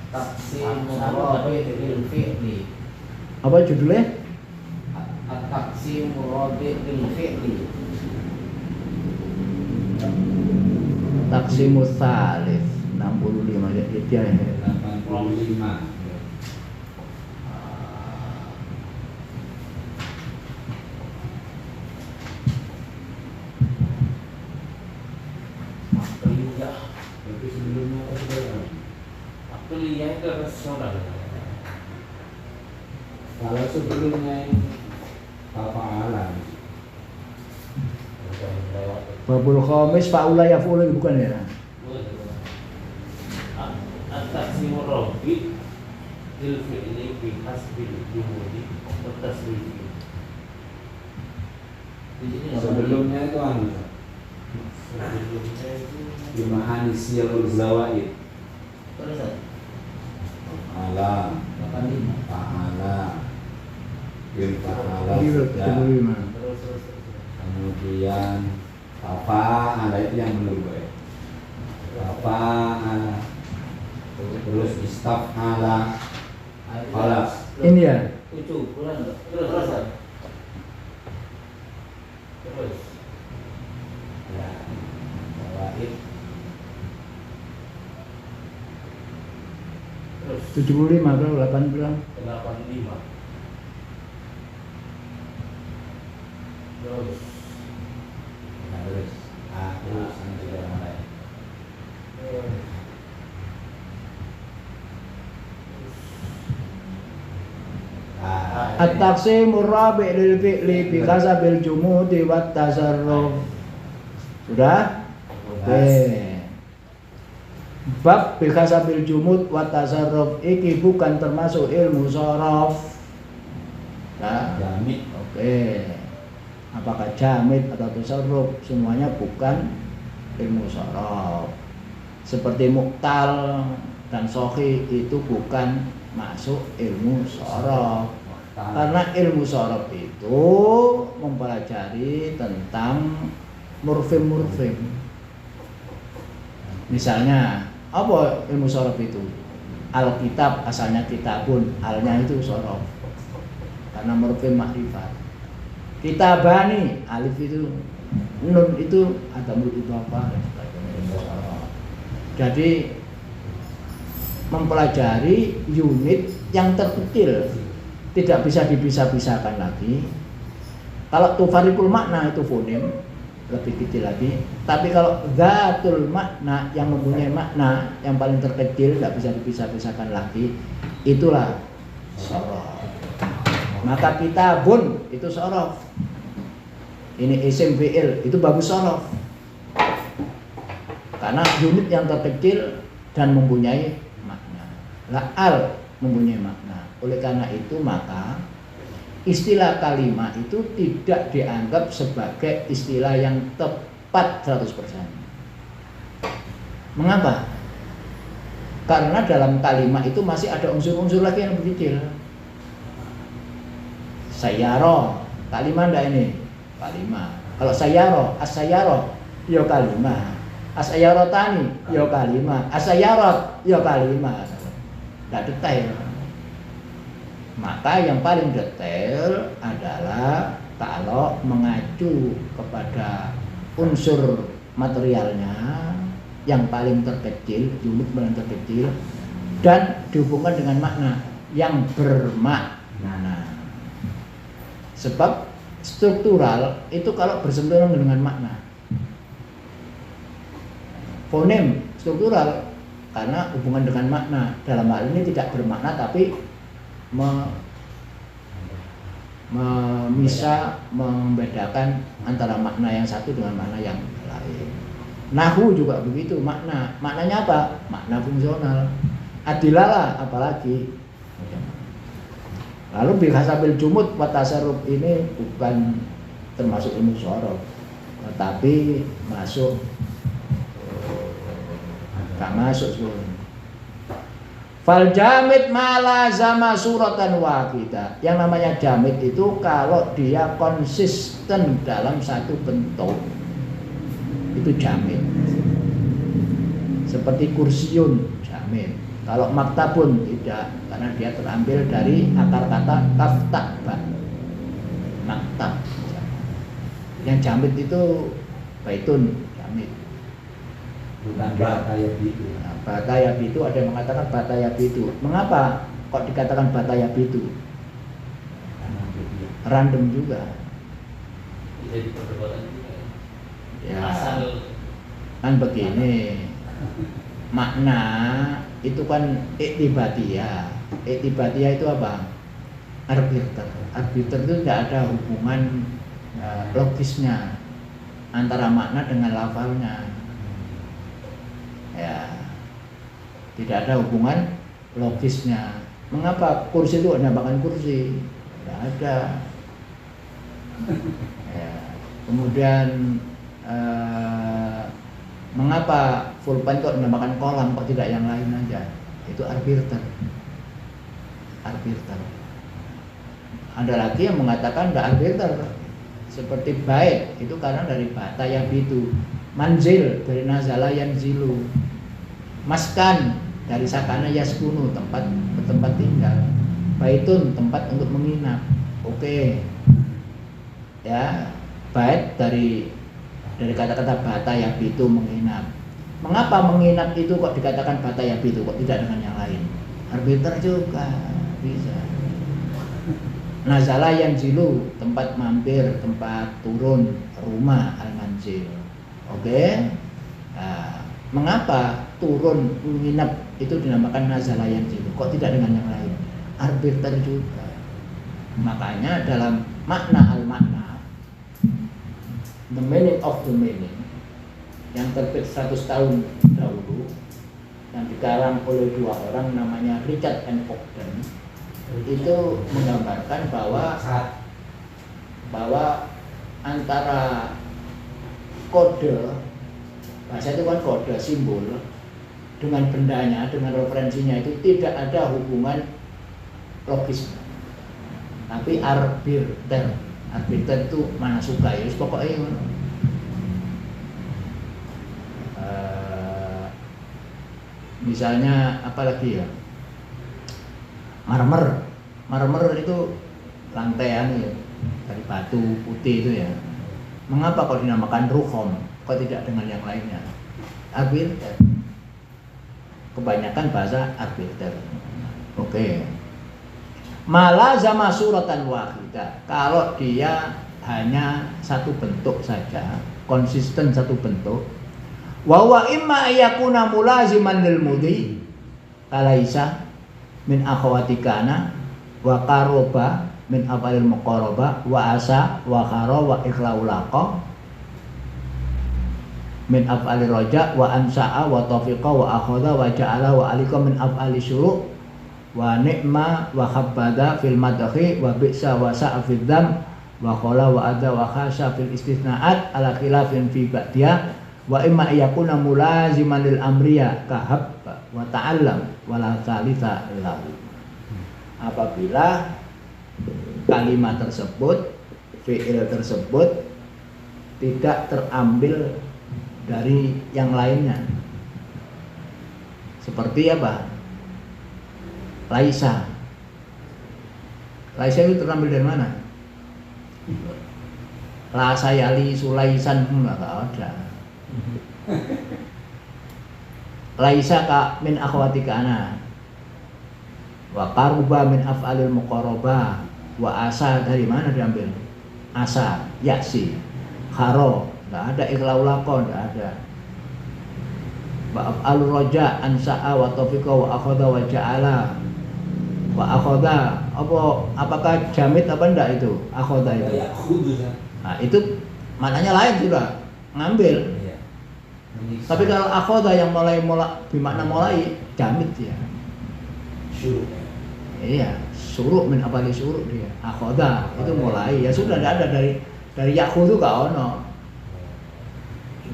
Taksim murabi bil fi'li. Apa judulnya? At-taksim murabi bil fi'li. Taksimus Salis 65 ya dia ya. 85. kuliah Tapi sebelumnya apa sudah? kuliah itu rasional Kalau sebelumnya yang hafalan. Babul Khamis Fa'ula yafulu bukan ya? at-taksimu robi il fi'li bi hasbil jumudi wa tasrifi. Di sini Sebelumnya itu anu. Sebelumnya itu Dimahani siyalul zawaid. Terus Ala, 85. ta'ala, bil ta'ala Iya, sudah. 75. Terus Kemudian apa ada itu yang belum gue. Apa terus istafala Alas. Ini ya. 7 bulan enggak? terus Ya, zawaid 75 berapa? 8 berapa? 85 terus nah, terus terus yang sudah mulai. At-taqsimur rabi' lil fi'li bi kasabil jumudi wat tasarruf. Sudah? Oke. Bab bi kasabil jumud wat tasarruf iki bukan termasuk ilmu sharaf. Nah, Jamid. oke. Apakah jamid atau tasarruf, semuanya bukan ilmu sharaf. Seperti muktal dan sohi itu bukan masuk ilmu sharaf. Karena ilmu sharaf itu mempelajari tentang murfim. Misalnya, apa ilmu sharaf itu? Alkitab asalnya kitabun, alnya itu sharaf. Karena murfim makrifat. Kitabani, alif itu, nun itu ada murid apa dan sebagainya. Jadi mempelajari unit yang terkecil, tidak bisa dipisah-pisahkan lagi. Kalau tufarikul makna itu fonem, lebih kecil lagi. Tapi kalau zatul makna, yang mempunyai makna yang paling terkecil, tidak bisa dipisah-pisahkan lagi, itulah sharaf. Maka kitabun itu sharaf. Ini isim fi'il itu bagus sharaf. Karena unit yang terkecil dan mempunyai makna. Al mempunyai makna. Oleh karena itu maka istilah kalimah itu tidak dianggap sebagai istilah yang tepat 100%. Mengapa? Karena dalam kalimah itu masih ada unsur-unsur lagi yang lebih kecil. Sayyaro, kalimah ndak ini? Kalimah. Kalau sayyaro, as-sayyaro, ya kalimah. As-sayyarotani, ya kalimah. As-sayyarot, ya kalimah. Ndak detail. Maka yang paling detail adalah kalau mengacu kepada unsur materialnya yang paling terkecil, unit paling terkecil, dan dihubungkan dengan makna yang bermakna. Sebab struktural itu kalau bersentuhan dengan makna. Fonem struktural karena hubungan dengan makna. Dalam hal ini tidak bermakna tapi membedakan antara makna yang satu dengan makna yang lain. Nahwu juga begitu, maknanya apa? Makna fungsional. Adilalah apalagi. Lalu bihasabil jumud wa tasarruf ini bukan termasuk ilmu sharaf, tetapi masuk sebenarnya. Fal jamid mala zama suratan wahidah. Yang namanya jamid itu kalau dia konsisten dalam satu bentuk, itu jamid. Seperti kursiun, jamid. Kalau maktabun tidak, karena dia terambil dari akar kata kaftakban, maktab. Yang jamid itu baitun, jamid. Bukan bataya bitu. Nah, bataya bitu ada yang mengatakan bataya bitu. Mengapa kok dikatakan bataya bitu? Random juga. Bisa diperdebatkan juga. Ya, Asal kan begini. Makna itu kan iktibatiyah. Iktibatiyah itu apa? Arbiter. Arbiter itu tidak ada hubungan logisnya antara makna dengan lafalnya. Ya, tidak ada hubungan logisnya. Mengapa kursi itu dinamakan kursi? Tidak ada. Ya. Kemudian mengapa pulpen kok dinamakan kolam, kok tidak yang lain aja? Itu arbiter. Arbiter. Ada lagi yang mengatakan tidak arbiter. Seperti bait itu karena dari bata yang itu. Manzil dari nazala yanzilu. Maskan dari sakana yaskunu, tempat bertempat tinggal. Baitun tempat untuk menginap. Oke. Ya, bait dari kata-kata bata yang itu menginap. Mengapa menginap itu kok dikatakan bata yang itu, kok tidak dengan yang lain? Arbiter juga bisa. Nazala yanzilu, tempat mampir, tempat turun, rumah al-manzil. Oke. Nah, mengapa turun menginap itu dinamakan nazala yanzilu, kok tidak dengan yang lain? Arbiter juga. Makanya dalam makna al-makna, the meaning of the meaning, yang terbit 100 tahun dahulu, yang dikarang oleh dua orang namanya Richard and Ogden, itu menggambarkan bahwa antara kode, bahasa itu kan kode, simbol, dengan bendanya, dengan referensinya itu tidak ada hubungan logis, tapi arbiter itu mana suka ya, pokoknya misalnya apalagi ya, marmer itu lantaian ya, dari batu putih itu ya. Mengapa kok dinamakan ruhom, kok tidak dengan yang lainnya? Arbiter, kebanyakan bahasa arbiter. Oke. Malah sama suratan wahidah, kalau dia hanya satu bentuk saja, konsisten satu bentuk. Wa imma yakuna mulaziman lil mudhi kalaisa min akhwatikana wa qaroba min afalil muqaraba wa asa wa khara wa ikhlaulaqa min af'ali raja wa ansa'a wa tafiqa wa akhadha wa ja'ala wa alika min af'ali syuru' wa ni'ma wa khabbada fil madhi wa bi'sa wa sa'a fil dham wa khala wa adha wa khasha fil istithna'at ala khilafin fi ba'diyah wa imma yakuna mulaziman lil amriya kahab wa ta'allam wa la thalitha lahu. Apabila kalimat tersebut, fi'il tersebut tidak terambil dari yang lainnya. Seperti apa? Laisa. Laisa itu terambil dari mana? La sayali sulaisan enggak ada. Laisa ka min akhwatika ana. Wa qaruba min af'alil muqarrabah. Wa asa dari mana diambil? Asa, yaksi, kharo, enggak ada, ikhlaulaqa enggak ada. Wa af'alur raja ansa'a wa tafiqa wa akhadha wa ja'ala. Wa akhadha, apakah jamid apa enggak itu? Akhadha itu. Nah, itu maknanya lain sudah, ngambil. Tapi kalau akhadha yang mulai bermakna mulai, jamid ya. Syuruh. Iya, suruh min apali suruh dia. Akhadha itu mulai, ya sudah tidak ada dari yakhudhu ka ono.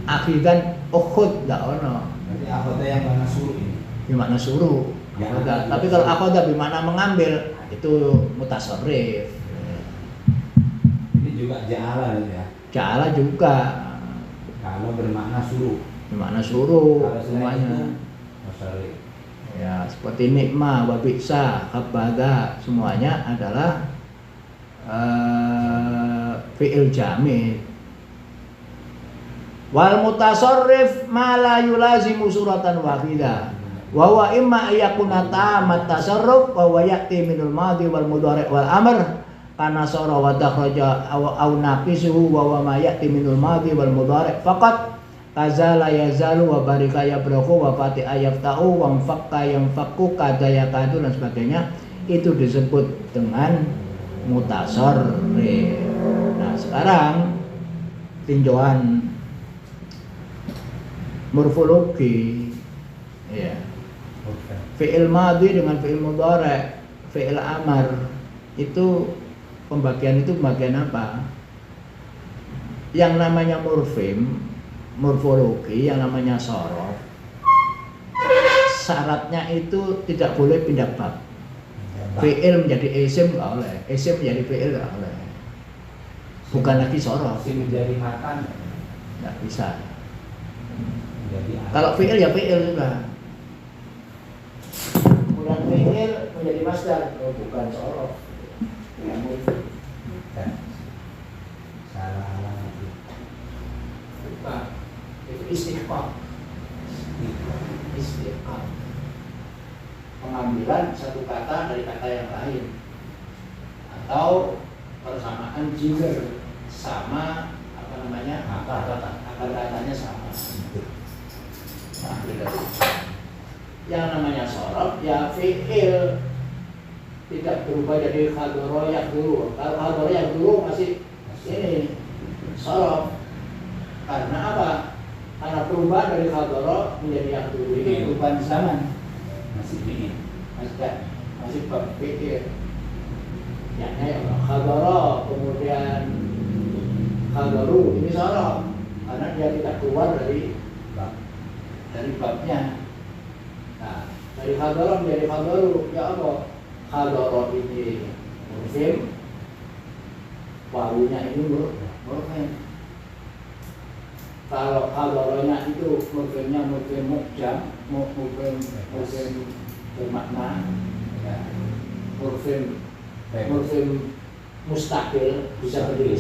Akhidan ukhud ka ono. Berarti akhadha yang mana suruh ini? Bermakna suruh. Akhadha. Tapi kalau akhadha bermakna mengambil, itu mutasarrif. Ini juga ja'ala ya. Ja'ala juga. Kalau bermakna suruh. Bermakna suruh Kalau semuanya. Musarrif. Ya, seperti nikmah, wabiksa, khabada, semuanya adalah fi'il jamid. Wal mutasarrif ma la yulazimu suratan wahidah. Wa huwa imma yakuna tamat tasarruf wa huwa ya'ti minul madhi wal mudhari' wal amr kana sara wa dakhraja aw naqisuhu wa huwa ma ya'ti minul madhi wal mudhari' faqat kazala yazalu wa barika yabrahu wa fatiha yafta'u wa mfakka yamfakku kada yakadu dan sebagainya. Itu disebut dengan mutasarrif. Nah sekarang tinjauan morfologi ya. Fi'il madhi dengan fi'il mudhari', fi'il amar itu pembagian apa? Yang namanya morfologi, yang namanya sorof, syaratnya itu tidak boleh pindah bab. Fi'il menjadi isim nggak oleh, isim menjadi fi'il nggak oleh. Bukan lagi sorof. Isim menjadi makan Nggak bisa. menjadi Kalau fi'il ya fi'il juga. Kemudian fi'il menjadi masdar, bukan sorof. salah lagi. Bukan. Itu istiqam. Pengambilan satu kata dari kata yang lain, atau persamaan jingle sama akar katanya sama. Nah, yang namanya sorof ya fi'il tidak berubah jadi hadoro yang dulu. Kalau hadoro yang dulu masih ini sorof. Karena apa? Karena perubahan dari hadoro menjadi yang dulu ini perubahan zaman. Masih dingin. Masih berpikir. Ya, hadoro kemudian hadoru ini sorof. Karena dia tidak keluar dari babnya. Nah, dari hadoro menjadi hadoru, ya apa? Hadoro ini murfim, wawunya ini murfim. Kalau hadoronya itu murfimnya murfim mukjam, murfim bermakna, ya. Murfim mustaqil, bisa berdiri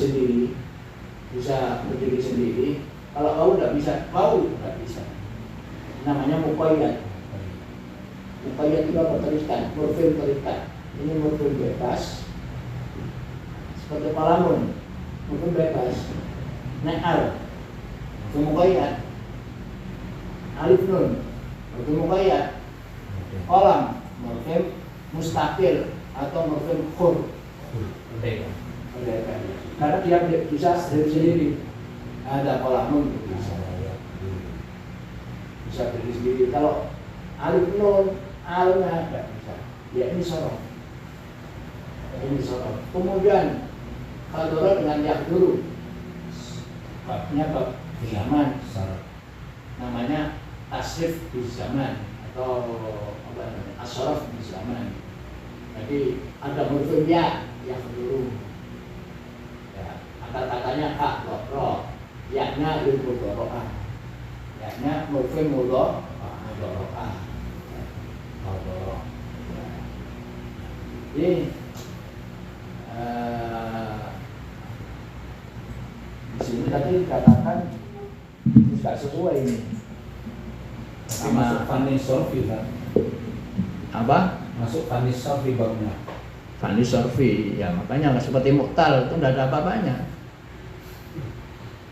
sendiri. Kalau wau tidak bisa. Namanya muqayyad. Muqayyad itu apa? Terikat, murfim terikat. Ini murfim bebas. Seperti palamun, murfim bebas. Ne'al, murfim muqayyad. Alif nun, murfim muqayyad. Qalam, murfim mustaqil atau murfim khur. Karena dia bisa sendiri. Ada palamun bisa berdiri sendiri. Kalau alif nun alnya tidak bisa. Ya ini sorof. Kemudian hadoro dengan yahduru. Babnya bab zaman. Namanya tasrif di zaman atau apa namanya? As-sorof di zaman. Jadi ada murfim ya yahduru. Ya, kata-katanya hak ro. Yaknya lil mudharaah. Yaknya murfim mudharaah. Jadi di sini tadi dikatakan tidak sesuai ini. Masuk Fanis Sorfi kan? Apa? Masuk Fanis Sorfi babnya. Fanis Sorfi, ya makanya seperti muktal itu tidak ada apa-apanya.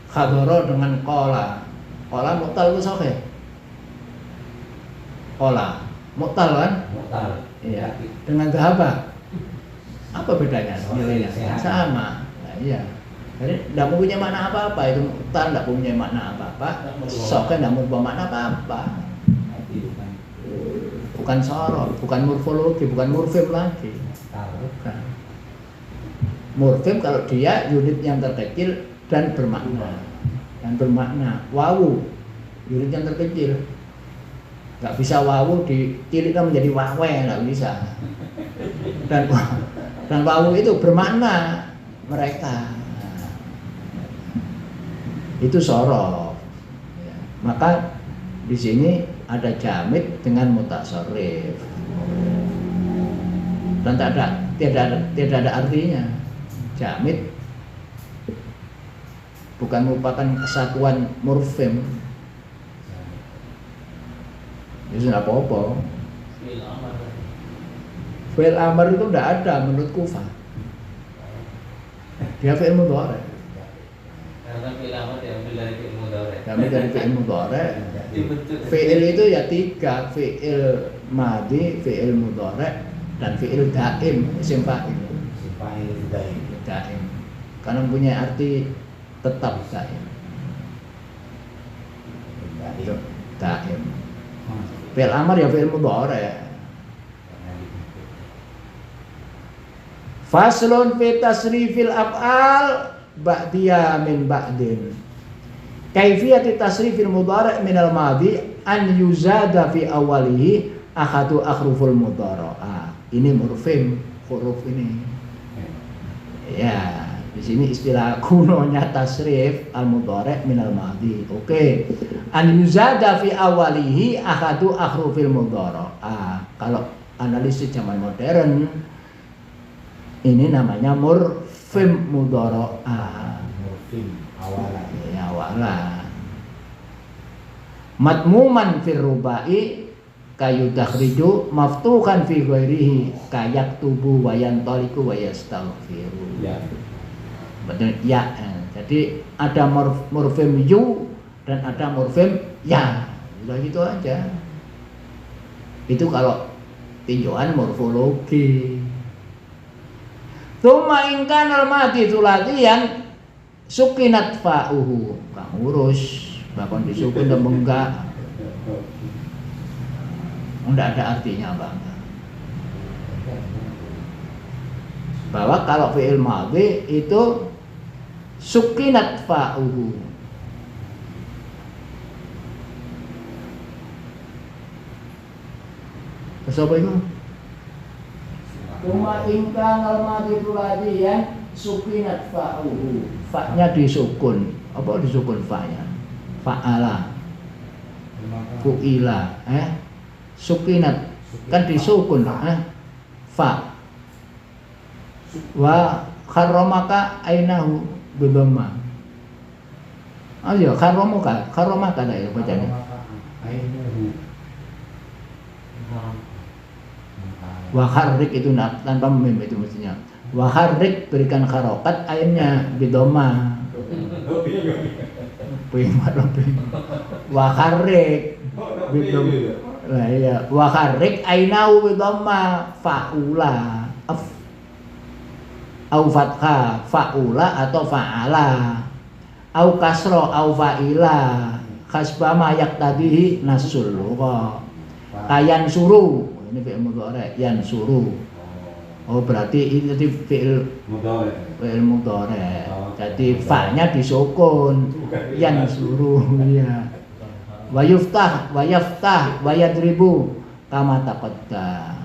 Khadoro dengan kola muktal itu sahih. Kola muktal kan? Muktal. Iya. Dengan dhahaba. Apa bedanya nilainya? Sama. Nah, iya. Jadi tidak punya makna apa-apa itu muktal, tidak punya makna apa-apa. Sahih tidak membawa makna apa-apa. Bukan sorof, bukan morfologi, bukan murfim lagi. Bukan. Murfim kalau dia unit yang terkecil dan bermakna. Wawu unit yang terkecil. Nggak bisa wawu ditilikkan menjadi wawe, nggak bisa. Dan wawu itu bermakna mereka. Itu sorof. Ya. Maka di sini ada jamid dengan mutasarrif. Dan tidak ada artinya. Jamid bukan merupakan kesatuan murfim. Itu tidak apa-apa. Fi'il amar itu tidak ada menurut Kufah. Dia fi'il mudhari'. Karena fi'il amar diambil dari fi'il mudhari'. Diambil dari fi'il mudhari'. Fi'il itu ya tiga, fi'il madhi, fi'il mudhari' dan fi'il daim, isim fa'il. Daim. Karena punya arti tetap daim. Daim. Fi'il amar ya fi'il mudhari'. Faslun fi tasrifil af'al ba'diya min ba'din. Kaifiyati tasrifil mudhari' min al-madhi an yuzada fi awalihi ahadu akhruful mudhari'ah. Ini murfim huruf ini. Ya, di sini istilah kunonya tasrif al-mudhari' min al-madhi. Oke. An yuzada fi awalihi ahadu akhrufil mudhari'ah. Kalau analisis zaman modern ini namanya murfim mudhari'ah. Murfim awalan. Ya awalan. Matmuman fir rubai kayu takhriju maftuhan fi ghairihi kayak tubuh wayan toliku wayastaghfiru. Ya. Betul ya. Jadi ada murfim yu dan ada murfim ya. Udah gitu aja. Itu kalau tinjauan morfologi. Tuma ingkan almati tulatian sukinat fa'uhu. Kang urus, bahkan disukun dan enggak. Enggak ada artinya Bang. Bahwa kalau fi'il madhi itu sukinat fa'uhu. Terus apa itu? Tuma ingkan almati tulatian sukinat fa'uhu. Fa-nya disukun. Apa disukun fa-nya? Fa'ala. Fu'ila. Sukinat. Kan disukun. Fa. Wa kharramaka ainahu bidhamma. Oh iya, kharramaka dah ya bacanya. Wa kharrik itu tanpa mim itu mestinya. Wa kharrik berikan harokat ainnya bidhamma. Wa kharrik bidhamma. Lah iya, wa kharrik ainahu bidhamma faula. Au fathah faula atau fa'ala au kasro au fa'ila khasbama yaktadihi nasul kayan suruh ini fi'il mudhari yan suruh. Oh berarti ini fi'il mudhari. Jadi fa-nya disukun yan suruh ya. Wa yuftah wa yaftah wa yadribu kama taqaddam.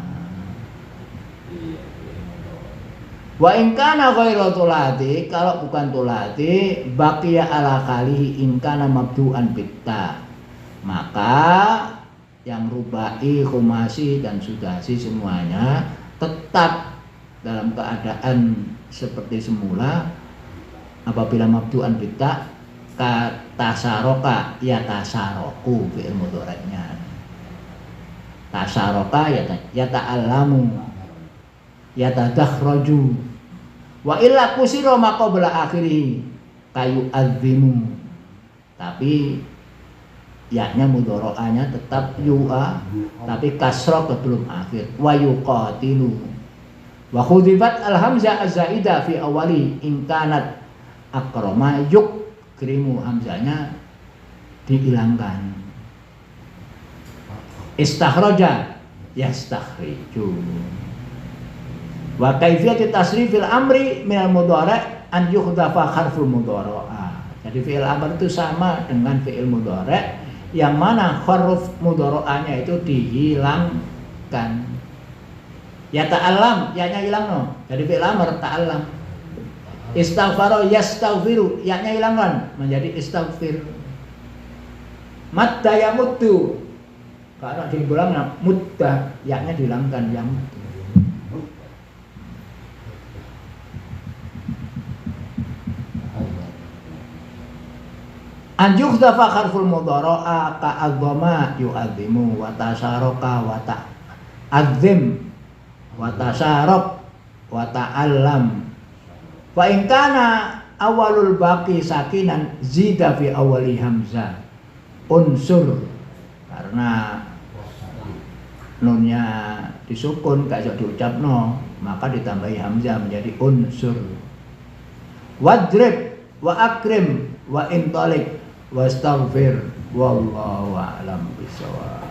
Wa in kana ghairu tulati, kalau bukan tulati baqiya ala khalihi in kana mabdu'an bitta. Maka yang rubai, khumasi dan sudasi semuanya tetap dalam keadaan seperti semula apabila mabdu'an bitta ka tasaroka ya tasaroku fi'il mudhari'nya. Tasaroka ya ta'allamu ya tadakhraju wa illa kusira maqabla akhirih kayu azimu, tapi yaknya mudharaahnya tetap yu'a tapi kasrah sebelum akhir wa yuqatilu wa khudifat al hamzah az-zaidah fi awali in kanat akrama yukrimu, hamzahnya dihilangkan. Istakhraja yastakhriju. Wa kaifiyatu tasrifil amri minal mudhari' an yuhdhafa harful mudhari'ah. Jadi fi'il amr itu sama dengan fi'il mudhari' yang mana huruf mudhari'ahnya itu dihilangkan. Ya ta'allam, ya-nya hilang no. Jadi fi'il amr ta'allam. Istaghfara yastaghfiru, ya-nya hilang kan menjadi istaghfir. Madda yamuddu. Kalau diulang mudda, ya-nya dihilangkan yang anjuh dafa harful mudhara'a ka adzama yu'adzimu wa tasaraka wa ta'adzim wa tasarok wa ta'allam wa in kana awalul baqi sakinan zida fi awali hamzah unsur, karena nunnya disukun gak bisa diucapno maka ditambahi hamzah menjadi unsur. Wadrib wa akrim wa intalik wastaghfir wallahu a'lam bishawab.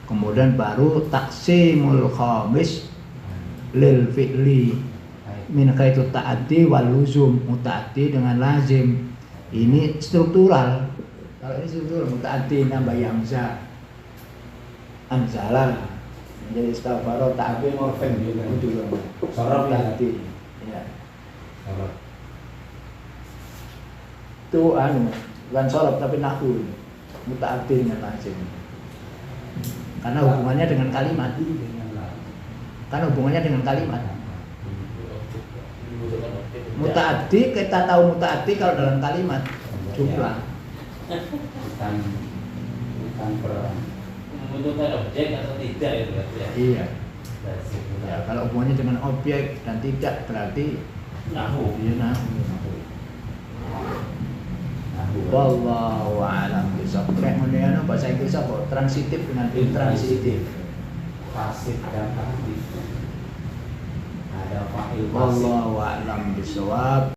Kemudian baru taksimul khamis lil fi'li min kaitu ta'addi wal luzum, muta'addi dengan lazim. Ini struktural. Kalau ini struktural muta'addi nambah hamzah anzala menjadi istighfar ta'addi morfem juga. Sorot ta'addi. Ya. Sorot. Itu bukan sorot tapi nahwu, muta'addi dengan lazim. Karena hubungannya dengan kalimat. Muta'addi, kita tahu muta'addi kalau dalam kalimat jumlah. Bukan membutuhkan objek atau tidak itu berarti ya. Iya. Ya, kalau hubungannya dengan objek dan tidak berarti nahwu. Iya nahwu. Wallahu a'lam bishawab. Kayak ngene bahasa Inggris apa? Transitif dengan intransitif. pasif dan aktif. Nah, ada fa'il pasif. Wallahu a'lam bishawab.